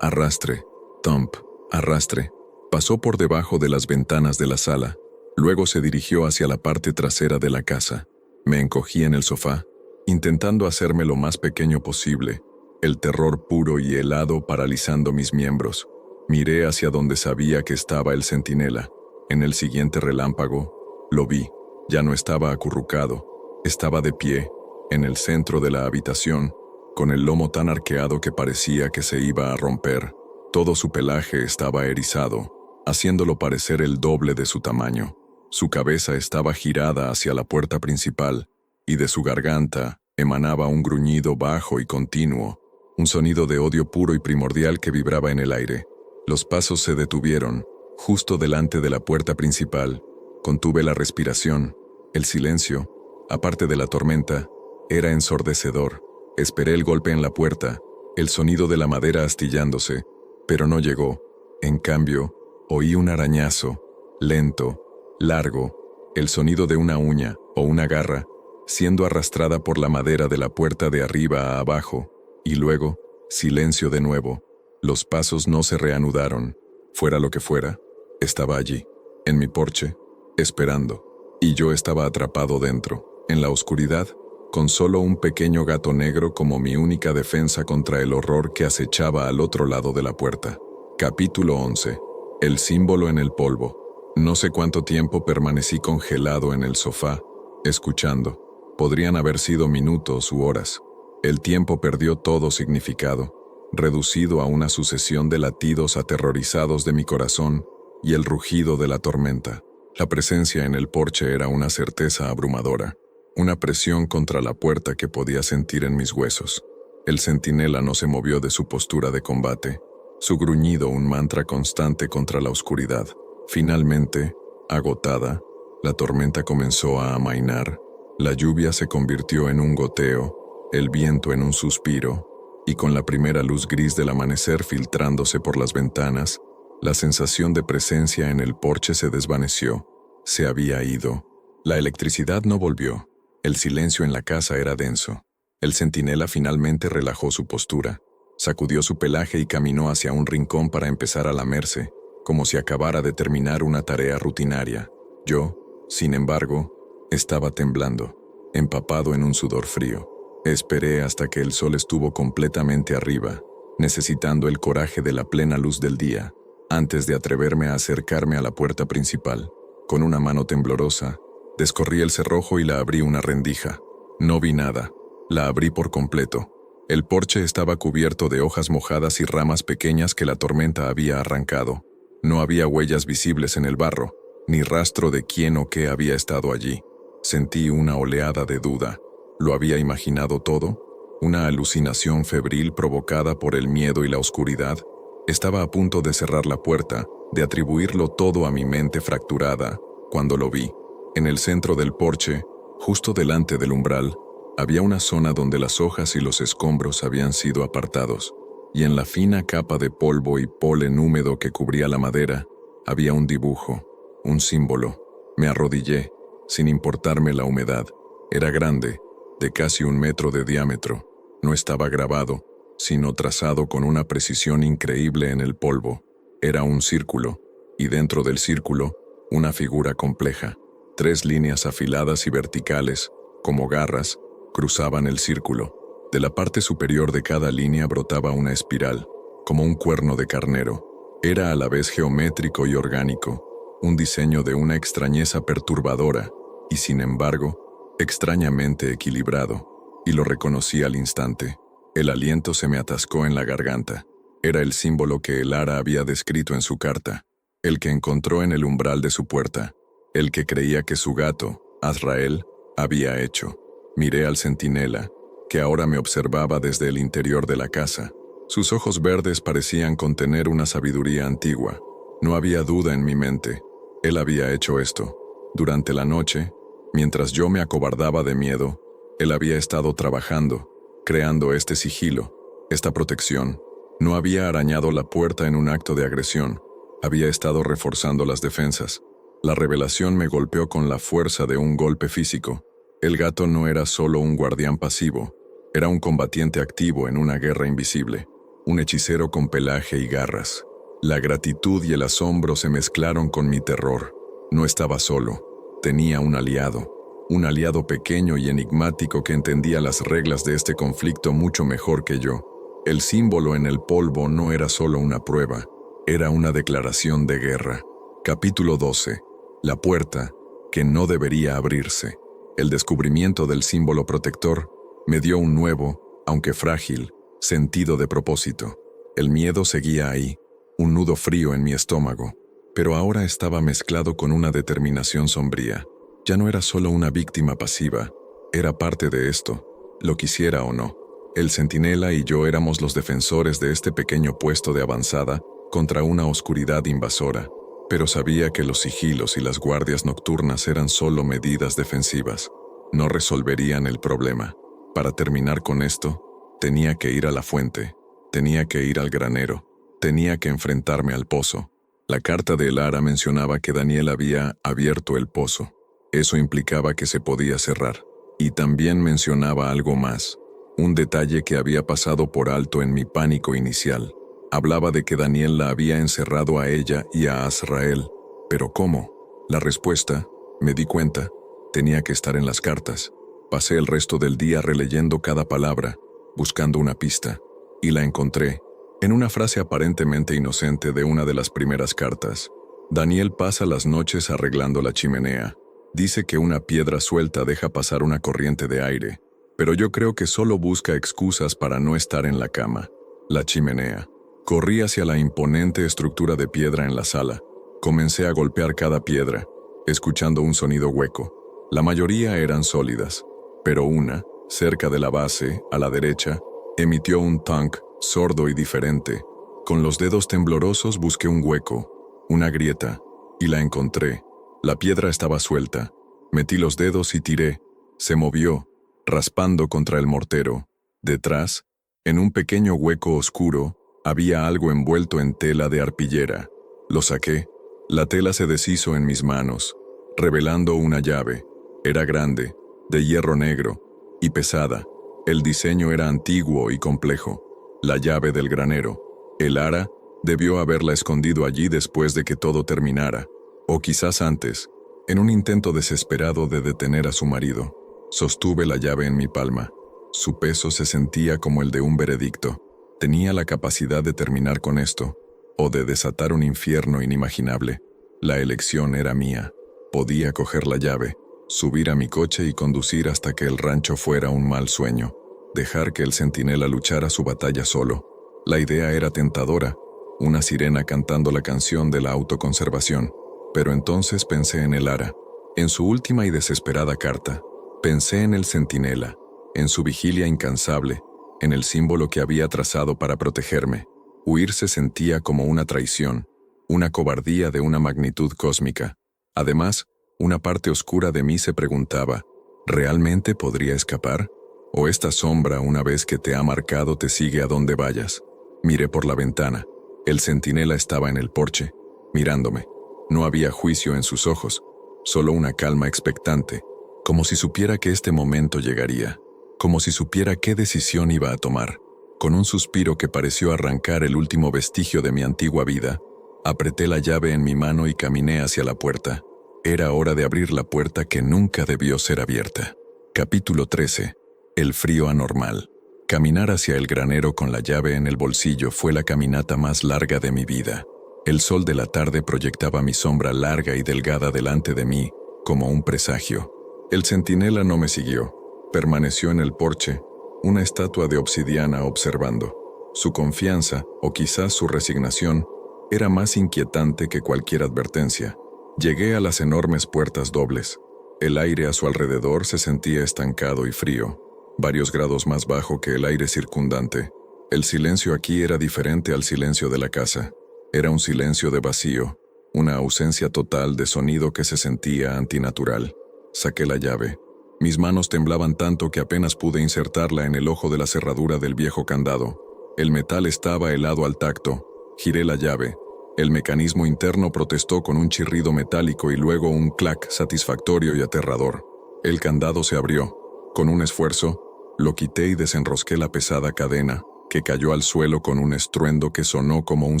arrastre, thump, arrastre. Pasó por debajo de las ventanas de la sala. Luego se dirigió hacia la parte trasera de la casa. Me encogí en el sofá, intentando hacerme lo más pequeño posible, el terror puro y helado paralizando mis miembros. Miré hacia donde sabía que estaba el centinela. En el siguiente relámpago, lo vi. Ya no estaba acurrucado. Estaba de pie, en el centro de la habitación, con el lomo tan arqueado que parecía que se iba a romper. Todo su pelaje estaba erizado, haciéndolo parecer el doble de su tamaño. Su cabeza estaba girada hacia la puerta principal, y de su garganta emanaba un gruñido bajo y continuo, un sonido de odio puro y primordial que vibraba en el aire. Los pasos se detuvieron, justo delante de la puerta principal. Contuve la respiración. El silencio, aparte de la tormenta, era ensordecedor. Esperé el golpe en la puerta, el sonido de la madera astillándose, pero no llegó. En cambio, oí un arañazo, lento, largo, el sonido de una uña o una garra, siendo arrastrada por la madera de la puerta de arriba a abajo, y luego, silencio de nuevo. Los pasos no se reanudaron. Fuera lo que fuera, estaba allí, en mi porche, esperando, y yo estaba atrapado dentro, en la oscuridad, con solo un pequeño gato negro como mi única defensa contra el horror que acechaba al otro lado de la puerta. Capítulo 11. El símbolo en el polvo. No sé cuánto tiempo permanecí congelado en el sofá, escuchando. Podrían haber sido minutos u horas. El tiempo perdió todo significado, reducido a una sucesión de latidos aterrorizados de mi corazón y el rugido de la tormenta. La presencia en el porche era una certeza abrumadora, una presión contra la puerta que podía sentir en mis huesos. El centinela no se movió de su postura de combate, su gruñido un mantra constante contra la oscuridad. Finalmente, agotada, la tormenta comenzó a amainar. La lluvia se convirtió en un goteo, el viento en un suspiro, y con la primera luz gris del amanecer filtrándose por las ventanas, la sensación de presencia en el porche se desvaneció. Se había ido. La electricidad no volvió. El silencio en la casa era denso. El centinela finalmente relajó su postura, sacudió su pelaje y caminó hacia un rincón para empezar a lamerse, como si acabara de terminar una tarea rutinaria. Yo, sin embargo, estaba temblando, empapado en un sudor frío. Esperé hasta que el sol estuvo completamente arriba, necesitando el coraje de la plena luz del día, antes de atreverme a acercarme a la puerta principal. Con una mano temblorosa, descorrí el cerrojo y la abrí una rendija. No vi nada. La abrí por completo. El porche estaba cubierto de hojas mojadas y ramas pequeñas que la tormenta había arrancado. No había huellas visibles en el barro, ni rastro de quién o qué había estado allí. Sentí una oleada de duda. ¿Lo había imaginado todo? ¿Una alucinación febril provocada por el miedo y la oscuridad? Estaba a punto de cerrar la puerta, de atribuirlo todo a mi mente fracturada, cuando lo vi. En el centro del porche, justo delante del umbral, había una zona donde las hojas y los escombros habían sido apartados, y en la fina capa de polvo y polen húmedo que cubría la madera, había un dibujo, un símbolo. Me arrodillé, sin importarme la humedad. Era grande, de casi 1 metro de diámetro. No estaba grabado, sino trazado con una precisión increíble en el polvo. Era un círculo, y dentro del círculo, una figura compleja. 3 líneas afiladas y verticales, como garras, cruzaban el círculo. De la parte superior de cada línea brotaba una espiral, como un cuerno de carnero. Era a la vez geométrico y orgánico, un diseño de una extrañeza perturbadora, y sin embargo, extrañamente equilibrado, y lo reconocí al instante. El aliento se me atascó en la garganta. Era el símbolo que Elara había descrito en su carta, el que encontró en el umbral de su puerta, el que creía que su gato, Azrael, había hecho. Miré al centinela, que ahora me observaba desde el interior de la casa. Sus ojos verdes parecían contener una sabiduría antigua. No había duda en mi mente. Él había hecho esto. Durante la noche, mientras yo me acobardaba de miedo, él había estado trabajando, creando este sigilo, esta protección. No había arañado la puerta en un acto de agresión. Había estado reforzando las defensas. La revelación me golpeó con la fuerza de un golpe físico. El gato no era solo un guardián pasivo, era un combatiente activo en una guerra invisible, un hechicero con pelaje y garras. La gratitud y el asombro se mezclaron con mi terror. No estaba solo, tenía un aliado pequeño y enigmático que entendía las reglas de este conflicto mucho mejor que yo. El símbolo en el polvo no era solo una prueba, era una declaración de guerra. Capítulo 12. La puerta, que no debería abrirse. El descubrimiento del símbolo protector me dio un nuevo, aunque frágil, sentido de propósito. El miedo seguía ahí, un nudo frío en mi estómago, pero ahora estaba mezclado con una determinación sombría. Ya no era solo una víctima pasiva, era parte de esto, lo quisiera o no. El centinela y yo éramos los defensores de este pequeño puesto de avanzada contra una oscuridad invasora, pero sabía que los sigilos y las guardias nocturnas eran solo medidas defensivas. No resolverían el problema. Para terminar con esto, tenía que ir a la fuente, tenía que ir al granero, tenía que enfrentarme al pozo. La carta de Elara mencionaba que Daniel había abierto el pozo. Eso implicaba que se podía cerrar. Y también mencionaba algo más, un detalle que había pasado por alto en mi pánico inicial. Hablaba de que Daniel la había encerrado a ella y a Azrael. ¿Pero cómo? La respuesta, me di cuenta, tenía que estar en las cartas. Pasé el resto del día releyendo cada palabra, buscando una pista, y la encontré, en una frase aparentemente inocente de una de las primeras cartas. Daniel pasa las noches arreglando la chimenea. Dice que una piedra suelta deja pasar una corriente de aire, pero yo creo que solo busca excusas para no estar en la cama. La chimenea. Corrí hacia la imponente estructura de piedra en la sala. Comencé a golpear cada piedra, escuchando un sonido hueco. La mayoría eran sólidas, pero una, cerca de la base, a la derecha, emitió un tunk sordo y diferente. Con los dedos temblorosos busqué un hueco, una grieta, y la encontré. La piedra estaba suelta. Metí los dedos y tiré. Se movió, raspando contra el mortero. Detrás, en un pequeño hueco oscuro, había algo envuelto en tela de arpillera. Lo saqué. La tela se deshizo en mis manos, revelando una llave. Era grande, de hierro negro, y pesada. El diseño era antiguo y complejo. La llave del granero. Elara debió haberla escondido allí después de que todo terminara, o quizás antes, en un intento desesperado de detener a su marido. Sostuve la llave en mi palma. Su peso se sentía como el de un veredicto. Tenía la capacidad de terminar con esto, o de desatar un infierno inimaginable. La elección era mía. Podía coger la llave, subir a mi coche y conducir hasta que el rancho fuera un mal sueño, dejar que el centinela luchara su batalla solo. La idea era tentadora, una sirena cantando la canción de la autoconservación, pero entonces pensé en el Ara, en su última y desesperada carta. Pensé en el centinela, en su vigilia incansable, en el símbolo que había trazado para protegerme. Huir se sentía como una traición, una cobardía de una magnitud cósmica. Además, una parte oscura de mí se preguntaba, ¿realmente podría escapar? ¿O esta sombra, una vez que te ha marcado, te sigue a donde vayas? Miré por la ventana. El centinela estaba en el porche, mirándome. No había juicio en sus ojos, solo una calma expectante, como si supiera que este momento llegaría, como si supiera qué decisión iba a tomar. Con un suspiro que pareció arrancar el último vestigio de mi antigua vida, apreté la llave en mi mano y caminé hacia la puerta. Era hora de abrir la puerta que nunca debió ser abierta. Capítulo 13. El frío anormal. Caminar hacia el granero con la llave en el bolsillo fue la caminata más larga de mi vida. El sol de la tarde proyectaba mi sombra larga y delgada delante de mí, como un presagio. El centinela no me siguió. Permaneció en el porche, una estatua de obsidiana observando. Su confianza, o quizás su resignación, era más inquietante que cualquier advertencia. Llegué a las enormes puertas dobles. El aire a su alrededor se sentía estancado y frío, varios grados más bajo que el aire circundante. El silencio aquí era diferente al silencio de la casa. Era un silencio de vacío, una ausencia total de sonido que se sentía antinatural. Saqué la llave. Mis manos temblaban tanto que apenas pude insertarla en el ojo de la cerradura del viejo candado. El metal estaba helado al tacto. Giré la llave. El mecanismo interno protestó con un chirrido metálico y luego un clac satisfactorio y aterrador. El candado se abrió. Con un esfuerzo, lo quité y desenrosqué la pesada cadena, que cayó al suelo con un estruendo que sonó como un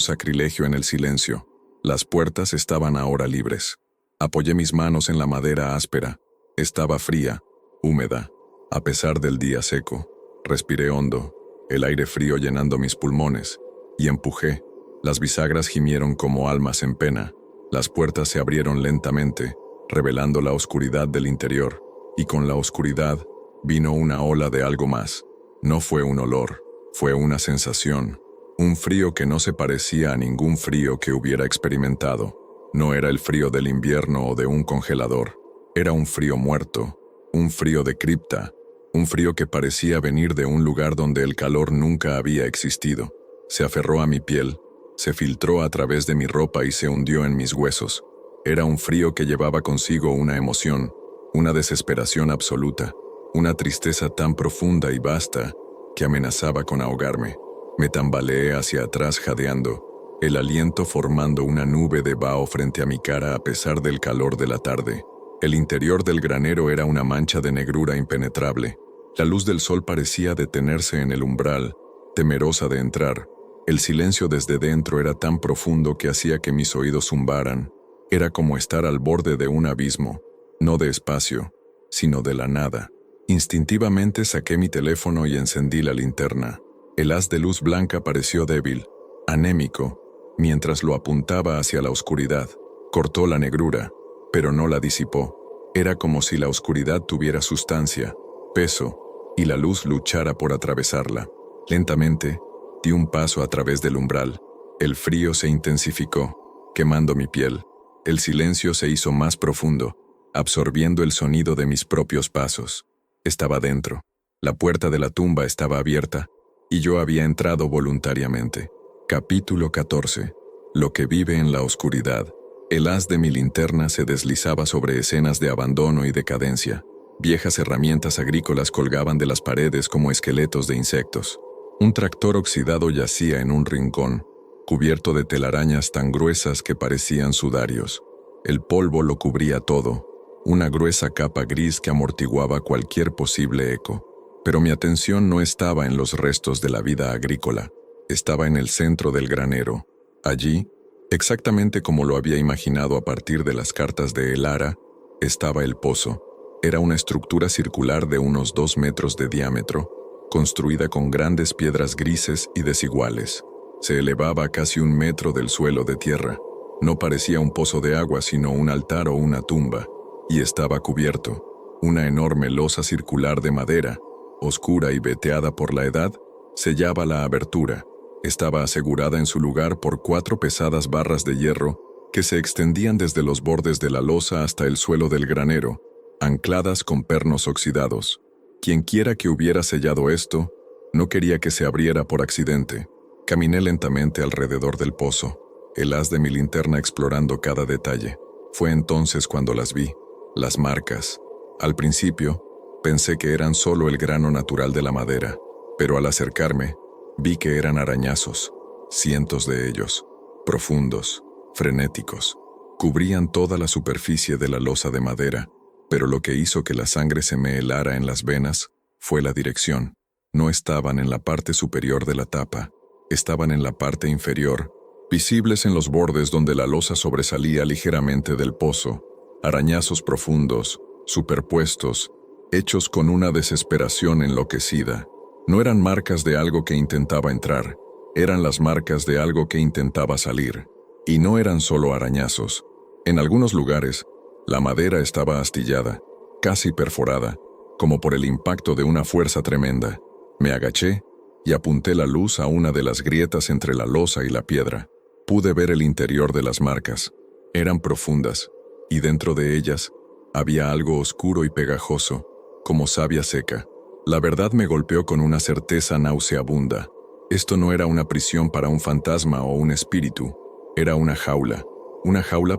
sacrilegio en el silencio. Las puertas estaban ahora libres. Apoyé mis manos en la madera áspera. Estaba fría, húmeda, a pesar del día seco. Respiré hondo, el aire frío llenando mis pulmones, y empujé. Las bisagras gimieron como almas en pena. Las puertas se abrieron lentamente, revelando la oscuridad del interior, y con la oscuridad vino una ola de algo más. No fue un olor, fue una sensación, un frío que no se parecía a ningún frío que hubiera experimentado. No era el frío del invierno o de un congelador, era un frío muerto, un frío de cripta, un frío que parecía venir de un lugar donde el calor nunca había existido. Se aferró a mi piel, se filtró a través de mi ropa y se hundió en mis huesos. Era un frío que llevaba consigo una emoción, una desesperación absoluta, una tristeza tan profunda y vasta que amenazaba con ahogarme. Me tambaleé hacia atrás jadeando, el aliento formando una nube de vaho frente a mi cara a pesar del calor de la tarde. El interior del granero era una mancha de negrura impenetrable. La luz del sol parecía detenerse en el umbral, temerosa de entrar. El silencio desde dentro era tan profundo que hacía que mis oídos zumbaran. Era como estar al borde de un abismo, no de espacio, sino de la nada. Instintivamente saqué mi teléfono y encendí la linterna. El haz de luz blanca pareció débil, anémico, mientras lo apuntaba hacia la oscuridad. Cortó la negrura, pero no la disipó. Era como si la oscuridad tuviera sustancia, peso, y la luz luchara por atravesarla. Lentamente, di un paso a través del umbral. El frío se intensificó, quemando mi piel. El silencio se hizo más profundo, absorbiendo el sonido de mis propios pasos. Estaba dentro. La puerta de la tumba estaba abierta, y yo había entrado voluntariamente. Capítulo 14. Lo que vive en la oscuridad. El haz de mi linterna se deslizaba sobre escenas de abandono y decadencia. Viejas herramientas agrícolas colgaban de las paredes como esqueletos de insectos. Un tractor oxidado yacía en un rincón, cubierto de telarañas tan gruesas que parecían sudarios. El polvo lo cubría todo, una gruesa capa gris que amortiguaba cualquier posible eco. Pero mi atención no estaba en los restos de la vida agrícola, estaba en el centro del granero. Allí, exactamente como lo había imaginado a partir de las cartas de El Ara, estaba el pozo. Era una estructura circular de unos 2 metros de diámetro, construida con grandes piedras grises y desiguales. Se elevaba a casi 1 metro del suelo de tierra. No parecía un pozo de agua, sino un altar o una tumba, y estaba cubierto. Una enorme losa circular de madera, oscura y veteada por la edad, sellaba la abertura. Estaba asegurada en su lugar por 4 pesadas barras de hierro que se extendían desde los bordes de la losa hasta el suelo del granero, ancladas con pernos oxidados. Quienquiera que hubiera sellado esto, no quería que se abriera por accidente. Caminé lentamente alrededor del pozo, el haz de mi linterna explorando cada detalle. Fue entonces cuando las vi, las marcas. Al principio, pensé que eran solo el grano natural de la madera, pero al acercarme, vi que eran arañazos, cientos de ellos, profundos, frenéticos. Cubrían toda la superficie de la losa de madera, pero lo que hizo que la sangre se me helara en las venas fue la dirección. No estaban en la parte superior de la tapa, estaban en la parte inferior, visibles en los bordes donde la losa sobresalía ligeramente del pozo, arañazos profundos, superpuestos, hechos con una desesperación enloquecida. No eran marcas de algo que intentaba entrar, eran las marcas de algo que intentaba salir. Y no eran solo arañazos. En algunos lugares, la madera estaba astillada, casi perforada, como por el impacto de una fuerza tremenda. Me agaché y apunté la luz a una de las grietas entre la losa y la piedra. Pude ver el interior de las marcas. Eran profundas, y dentro de ellas había algo oscuro y pegajoso, como savia seca. La verdad me golpeó con una certeza nauseabunda. Esto no era una prisión para un fantasma o un espíritu. Era una jaula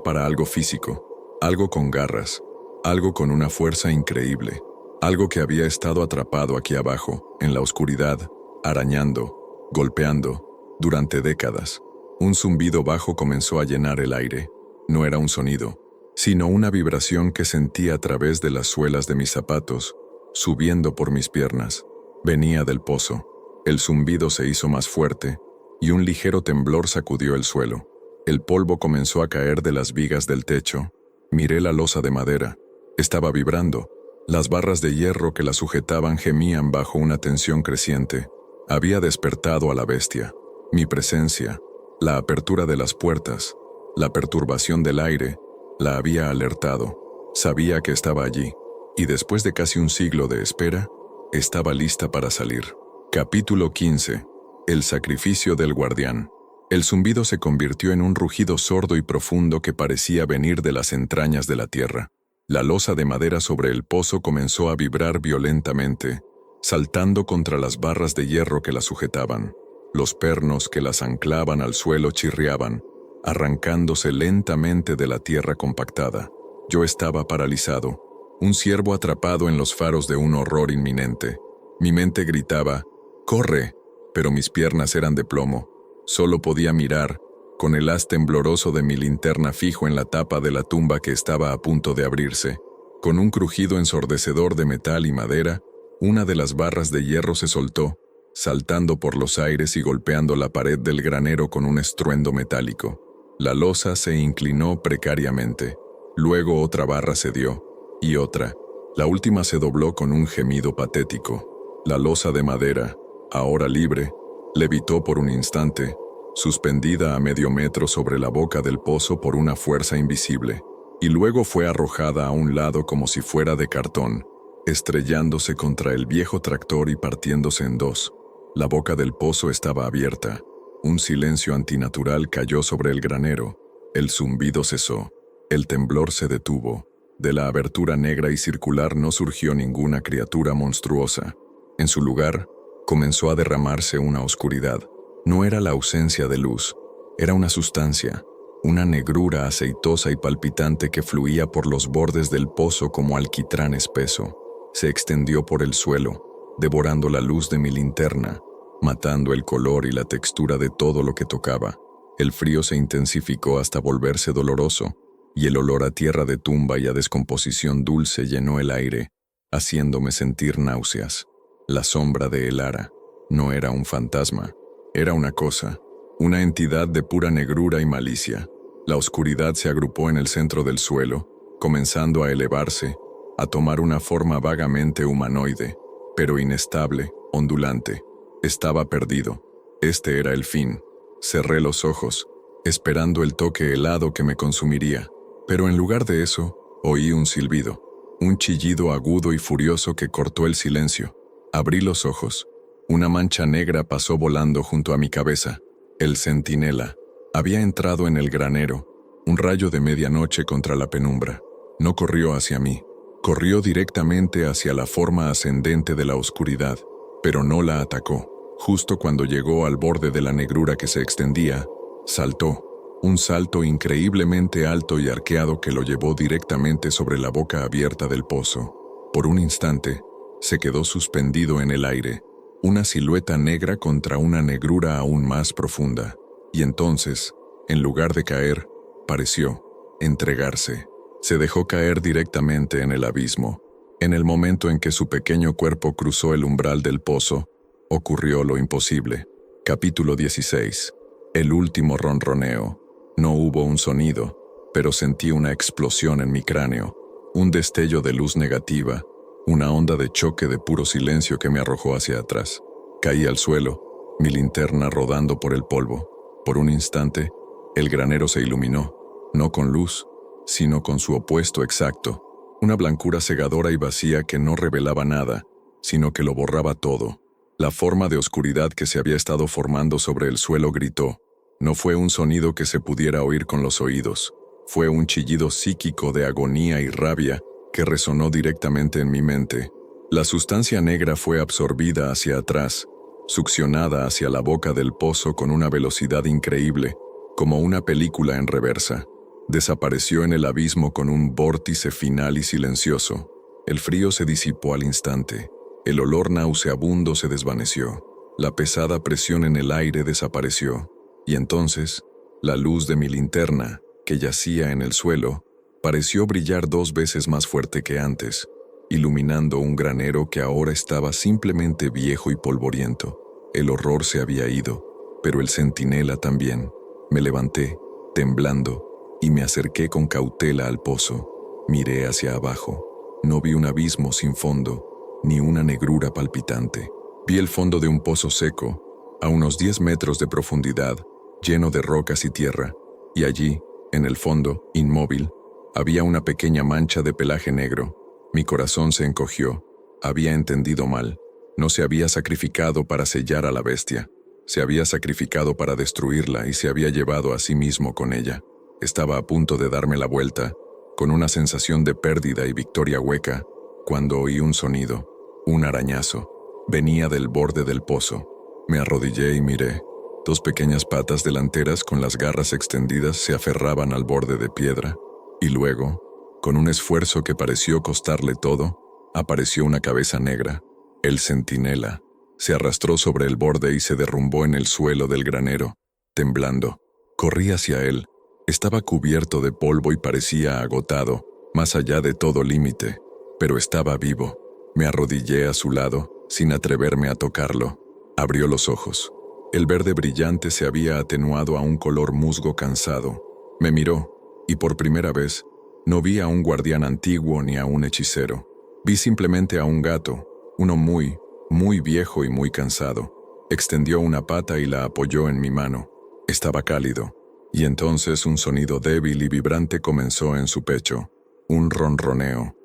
para algo físico, algo con garras, algo con una fuerza increíble, algo que había estado atrapado aquí abajo, en la oscuridad, arañando, golpeando, durante décadas. Un zumbido bajo comenzó a llenar el aire. No era un sonido, sino una vibración que sentí a través de las suelas de mis zapatos, subiendo por mis piernas. Venía del pozo. El zumbido se hizo más fuerte, y un ligero temblor sacudió el suelo. El polvo comenzó a caer de las vigas del techo. Miré la losa de madera. Estaba vibrando. Las barras de hierro que la sujetaban gemían bajo una tensión creciente. Había despertado a la bestia. Mi presencia, la apertura de las puertas, la perturbación del aire, la había alertado. Sabía que estaba allí, y después de casi un siglo de espera, estaba lista para salir. Capítulo 15. El sacrificio del guardián. El zumbido se convirtió en un rugido sordo y profundo que parecía venir de las entrañas de la tierra. La losa de madera sobre el pozo comenzó a vibrar violentamente, saltando contra las barras de hierro que la sujetaban. Los pernos que las anclaban al suelo chirriaban, arrancándose lentamente de la tierra compactada. Yo estaba paralizado, un ciervo atrapado en los faros de un horror inminente. Mi mente gritaba, ¡corre!, pero mis piernas eran de plomo. Solo podía mirar, con el haz tembloroso de mi linterna fijo en la tapa de la tumba que estaba a punto de abrirse. Con un crujido ensordecedor de metal y madera, una de las barras de hierro se soltó, saltando por los aires y golpeando la pared del granero con un estruendo metálico. La losa se inclinó precariamente. Luego otra barra cedió, y otra. La última se dobló con un gemido patético. La losa de madera, ahora libre, levitó por un instante, suspendida a medio metro sobre la boca del pozo por una fuerza invisible, y luego fue arrojada a un lado como si fuera de cartón, estrellándose contra el viejo tractor y partiéndose en dos. La boca del pozo estaba abierta. Un silencio antinatural cayó sobre el granero. El zumbido cesó. El temblor se detuvo. De la abertura negra y circular no surgió ninguna criatura monstruosa. En su lugar, comenzó a derramarse una oscuridad. No era la ausencia de luz, era una sustancia, una negrura aceitosa y palpitante que fluía por los bordes del pozo como alquitrán espeso. Se extendió por el suelo, devorando la luz de mi linterna, matando el color y la textura de todo lo que tocaba. El frío se intensificó hasta volverse doloroso, y el olor a tierra de tumba y a descomposición dulce llenó el aire, haciéndome sentir náuseas. La sombra de Elara no era un fantasma, era una cosa, una entidad de pura negrura y malicia. La oscuridad se agrupó en el centro del suelo, comenzando a elevarse, a tomar una forma vagamente humanoide, pero inestable, ondulante. Estaba perdido. Este era el fin. Cerré los ojos, esperando el toque helado que me consumiría. Pero en lugar de eso, oí un silbido, un chillido agudo y furioso que cortó el silencio. Abrí los ojos. Una mancha negra pasó volando junto a mi cabeza. El centinela. Había entrado en el granero, un rayo de medianoche contra la penumbra. No corrió hacia mí. Corrió directamente hacia la forma ascendente de la oscuridad, pero no la atacó. Justo cuando llegó al borde de la negrura que se extendía, saltó. Un salto increíblemente alto y arqueado que lo llevó directamente sobre la boca abierta del pozo. Por un instante, se quedó suspendido en el aire, una silueta negra contra una negrura aún más profunda. Y entonces, en lugar de caer, pareció entregarse. Se dejó caer directamente en el abismo. En el momento en que su pequeño cuerpo cruzó el umbral del pozo, ocurrió lo imposible. Capítulo 16. El último ronroneo. No hubo un sonido, pero sentí una explosión en mi cráneo, un destello de luz negativa, una onda de choque de puro silencio que me arrojó hacia atrás. Caí al suelo, mi linterna rodando por el polvo. Por un instante, el granero se iluminó, no con luz, sino con su opuesto exacto, una blancura cegadora y vacía que no revelaba nada, sino que lo borraba todo. La forma de oscuridad que se había estado formando sobre el suelo gritó. No fue un sonido que se pudiera oír con los oídos, fue un chillido psíquico de agonía y rabia que resonó directamente en mi mente. La sustancia negra fue absorbida hacia atrás, succionada hacia la boca del pozo con una velocidad increíble, como una película en reversa. Desapareció en el abismo con un vórtice final y silencioso. El frío se disipó al instante. El olor nauseabundo se desvaneció. La pesada presión en el aire desapareció. Y entonces, la luz de mi linterna, que yacía en el suelo, pareció brillar 2 veces más fuerte que antes, iluminando un granero que ahora estaba simplemente viejo y polvoriento. El horror se había ido, pero el centinela también. Me levanté, temblando, y me acerqué con cautela al pozo. Miré hacia abajo. No vi un abismo sin fondo, ni una negrura palpitante. Vi el fondo de un pozo seco, a unos 10 metros de profundidad, lleno de rocas y tierra, y allí, en el fondo, inmóvil, había una pequeña mancha de pelaje negro. Mi corazón se encogió. Había entendido mal. No se había sacrificado para sellar a la bestia. Se había sacrificado para destruirla y se había llevado a sí mismo con ella. Estaba a punto de darme la vuelta, con una sensación de pérdida y victoria hueca, cuando oí un sonido, un arañazo. Venía del borde del pozo. Me arrodillé y miré. 2 pequeñas patas delanteras con las garras extendidas se aferraban al borde de piedra, y luego, con un esfuerzo que pareció costarle todo, apareció una cabeza negra. El centinela se arrastró sobre el borde y se derrumbó en el suelo del granero, temblando. Corrí hacia él. Estaba cubierto de polvo y parecía agotado, más allá de todo límite, pero estaba vivo. Me arrodillé a su lado, sin atreverme a tocarlo. Abrió los ojos. El verde brillante se había atenuado a un color musgo cansado. Me miró, y por primera vez, no vi a un guardián antiguo ni a un hechicero. Vi simplemente a un gato, uno muy, muy viejo y muy cansado. Extendió una pata y la apoyó en mi mano. Estaba cálido. Y entonces un sonido débil y vibrante comenzó en su pecho. Un ronroneo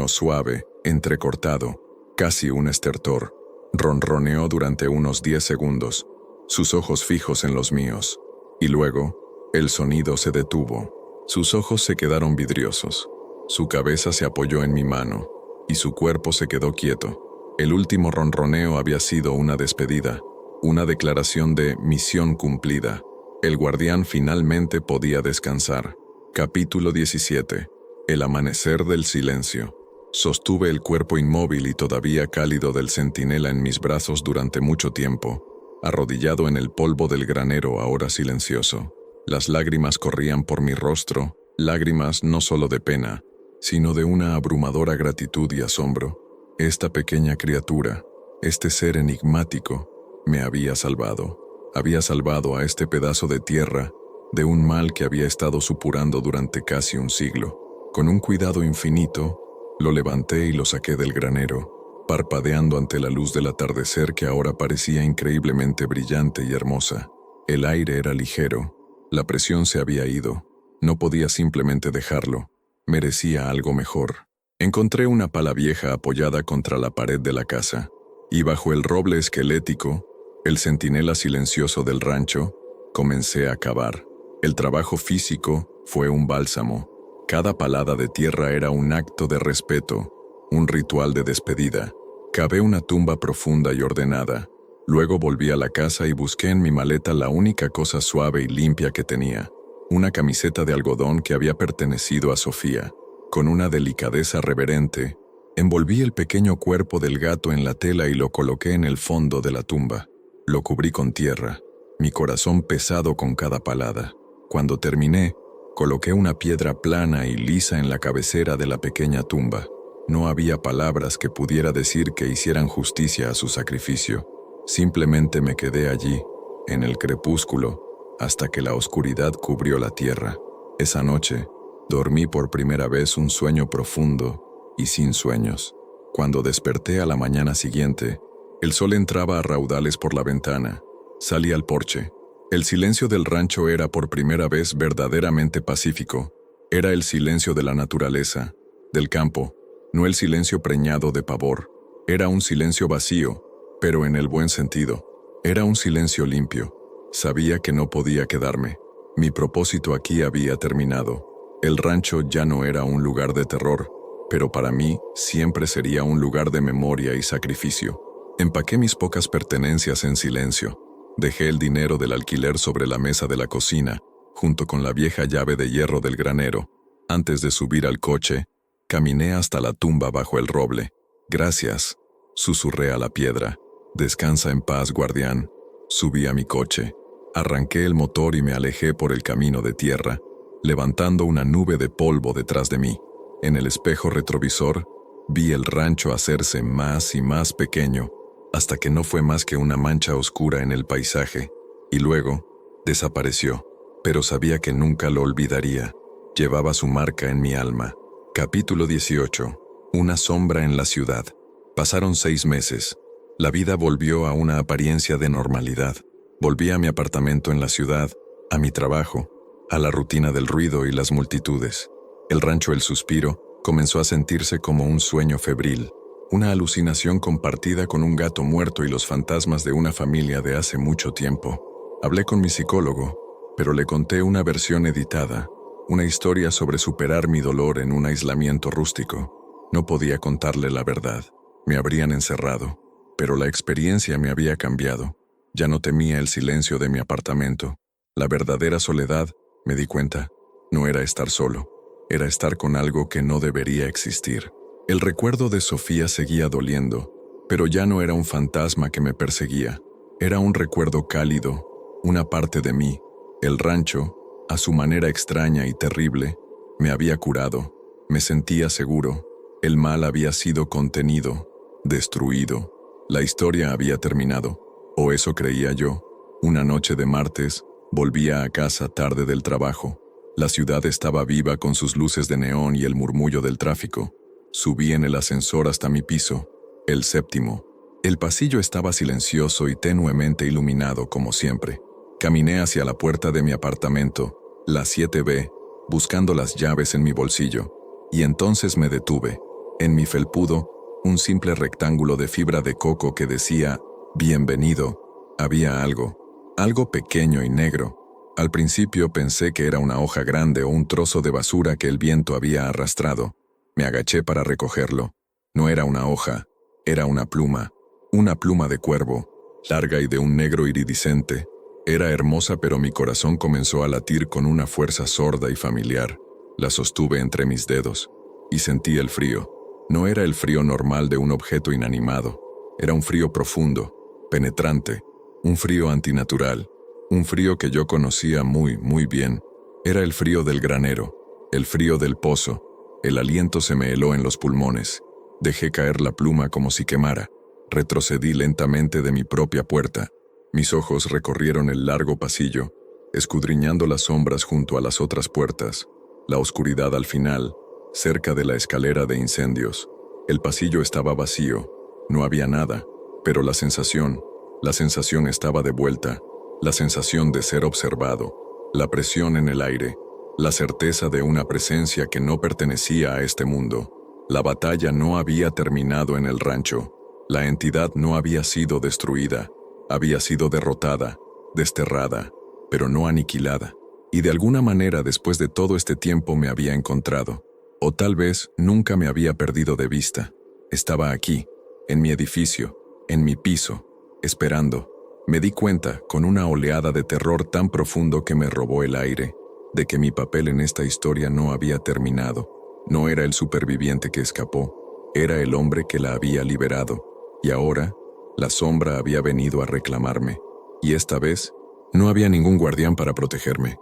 suave, entrecortado, casi un estertor. Ronroneó durante unos 10 segundos, sus ojos fijos en los míos. Y luego, el sonido se detuvo. Sus ojos se quedaron vidriosos. Su cabeza se apoyó en mi mano, y su cuerpo se quedó quieto. El último ronroneo había sido una despedida, una declaración de misión cumplida. El guardián finalmente podía descansar. Capítulo 17. El amanecer del silencio. Sostuve el cuerpo inmóvil y todavía cálido del centinela en mis brazos durante mucho tiempo, arrodillado en el polvo del granero ahora silencioso. Las lágrimas corrían por mi rostro, lágrimas no solo de pena, sino de una abrumadora gratitud y asombro. Esta pequeña criatura, este ser enigmático, me había salvado. Había salvado a este pedazo de tierra de un mal que había estado supurando durante casi un siglo. Con un cuidado infinito, lo levanté y lo saqué del granero, parpadeando ante la luz del atardecer que ahora parecía increíblemente brillante y hermosa. El aire era ligero, la presión se había ido. No podía simplemente dejarlo. Merecía algo mejor. Encontré una pala vieja apoyada contra la pared de la casa, y bajo el roble esquelético, el centinela silencioso del rancho, comencé a cavar. El trabajo físico fue un bálsamo. Cada palada de tierra era un acto de respeto, un ritual de despedida. Cavé una tumba profunda y ordenada. Luego volví a la casa y busqué en mi maleta la única cosa suave y limpia que tenía, una camiseta de algodón que había pertenecido a Sofía. Con una delicadeza reverente, envolví el pequeño cuerpo del gato en la tela y lo coloqué en el fondo de la tumba. Lo cubrí con tierra, mi corazón pesado con cada palada. Cuando terminé, coloqué una piedra plana y lisa en la cabecera de la pequeña tumba. No había palabras que pudiera decir que hicieran justicia a su sacrificio. Simplemente me quedé allí, en el crepúsculo, hasta que la oscuridad cubrió la tierra. Esa noche, dormí por primera vez un sueño profundo y sin sueños. Cuando desperté a la mañana siguiente, el sol entraba a raudales por la ventana. Salí al porche. El silencio del rancho era por primera vez verdaderamente pacífico. Era el silencio de la naturaleza, del campo, no el silencio preñado de pavor. Era un silencio vacío, pero en el buen sentido. Era un silencio limpio. Sabía que no podía quedarme. Mi propósito aquí había terminado. El rancho ya no era un lugar de terror, pero para mí siempre sería un lugar de memoria y sacrificio. Empaqué mis pocas pertenencias en silencio. Dejé el dinero del alquiler sobre la mesa de la cocina, junto con la vieja llave de hierro del granero. Antes de subir al coche, caminé hasta la tumba bajo el roble. «Gracias», susurré a la piedra. «Descansa en paz, guardián». Subí a mi coche. Arranqué el motor y me alejé por el camino de tierra, levantando una nube de polvo detrás de mí. En el espejo retrovisor, vi el rancho hacerse más y más pequeño, hasta que no fue más que una mancha oscura en el paisaje, y luego desapareció, pero sabía que nunca lo olvidaría. Llevaba su marca en mi alma. Capítulo 18. Una sombra en la ciudad. Pasaron 6 meses. La vida volvió a una apariencia de normalidad. Volví a mi apartamento en la ciudad, a mi trabajo, a la rutina del ruido y las multitudes. El rancho El Suspiro comenzó a sentirse como un sueño febril, una alucinación compartida con un gato muerto y los fantasmas de una familia de hace mucho tiempo. Hablé con mi psicólogo, pero le conté una versión editada, una historia sobre superar mi dolor en un aislamiento rústico. No podía contarle la verdad. Me habrían encerrado, pero la experiencia me había cambiado. Ya no temía el silencio de mi apartamento. La verdadera soledad, me di cuenta, no era estar solo, era estar con algo que no debería existir. El recuerdo de Sofía seguía doliendo, pero ya no era un fantasma que me perseguía. Era un recuerdo cálido, una parte de mí. El rancho, a su manera extraña y terrible, me había curado. Me sentía seguro. El mal había sido contenido, destruido. La historia había terminado, o eso creía yo. Una noche de martes, volvía a casa tarde del trabajo. La ciudad estaba viva con sus luces de neón y el murmullo del tráfico. Subí en el ascensor hasta mi piso, el 7º. El pasillo estaba silencioso y tenuemente iluminado como siempre. Caminé hacia la puerta de mi apartamento, la 7B, buscando las llaves en mi bolsillo. Y entonces me detuve. En mi felpudo, un simple rectángulo de fibra de coco que decía «Bienvenido». Había algo pequeño y negro. Al principio pensé que era una hoja grande o un trozo de basura que el viento había arrastrado. Me agaché para recogerlo. No era una hoja, era una pluma de cuervo, larga y de un negro iridiscente. Era hermosa, pero mi corazón comenzó a latir con una fuerza sorda y familiar. La sostuve entre mis dedos y sentí el frío. No era el frío normal de un objeto inanimado. Era un frío profundo, penetrante, un frío antinatural, un frío que yo conocía muy bien. Era el frío del granero, el frío del pozo. El aliento se me heló en los pulmones. Dejé caer la pluma como si quemara. Retrocedí lentamente de mi propia puerta. Mis ojos recorrieron el largo pasillo, escudriñando las sombras junto a las otras puertas. La oscuridad al final, cerca de la escalera de incendios. El pasillo estaba vacío. No había nada, pero la sensación estaba de vuelta. la sensación de ser observado, la presión en el aire, la certeza de una presencia que no pertenecía a este mundo. La batalla no había terminado en el rancho. La entidad no había sido destruida, había sido derrotada, desterrada, pero no aniquilada. Y de alguna manera después de todo este tiempo me había encontrado. O tal vez nunca me había perdido de vista. Estaba aquí, en mi edificio, en mi piso, esperando. Me di cuenta, con una oleada de terror tan profundo que me robó el aire, de que mi papel en esta historia no había terminado. No era el superviviente que escapó, era el hombre que la había liberado. Y ahora, la sombra había venido a reclamarme. Y esta vez, no había ningún guardián para protegerme.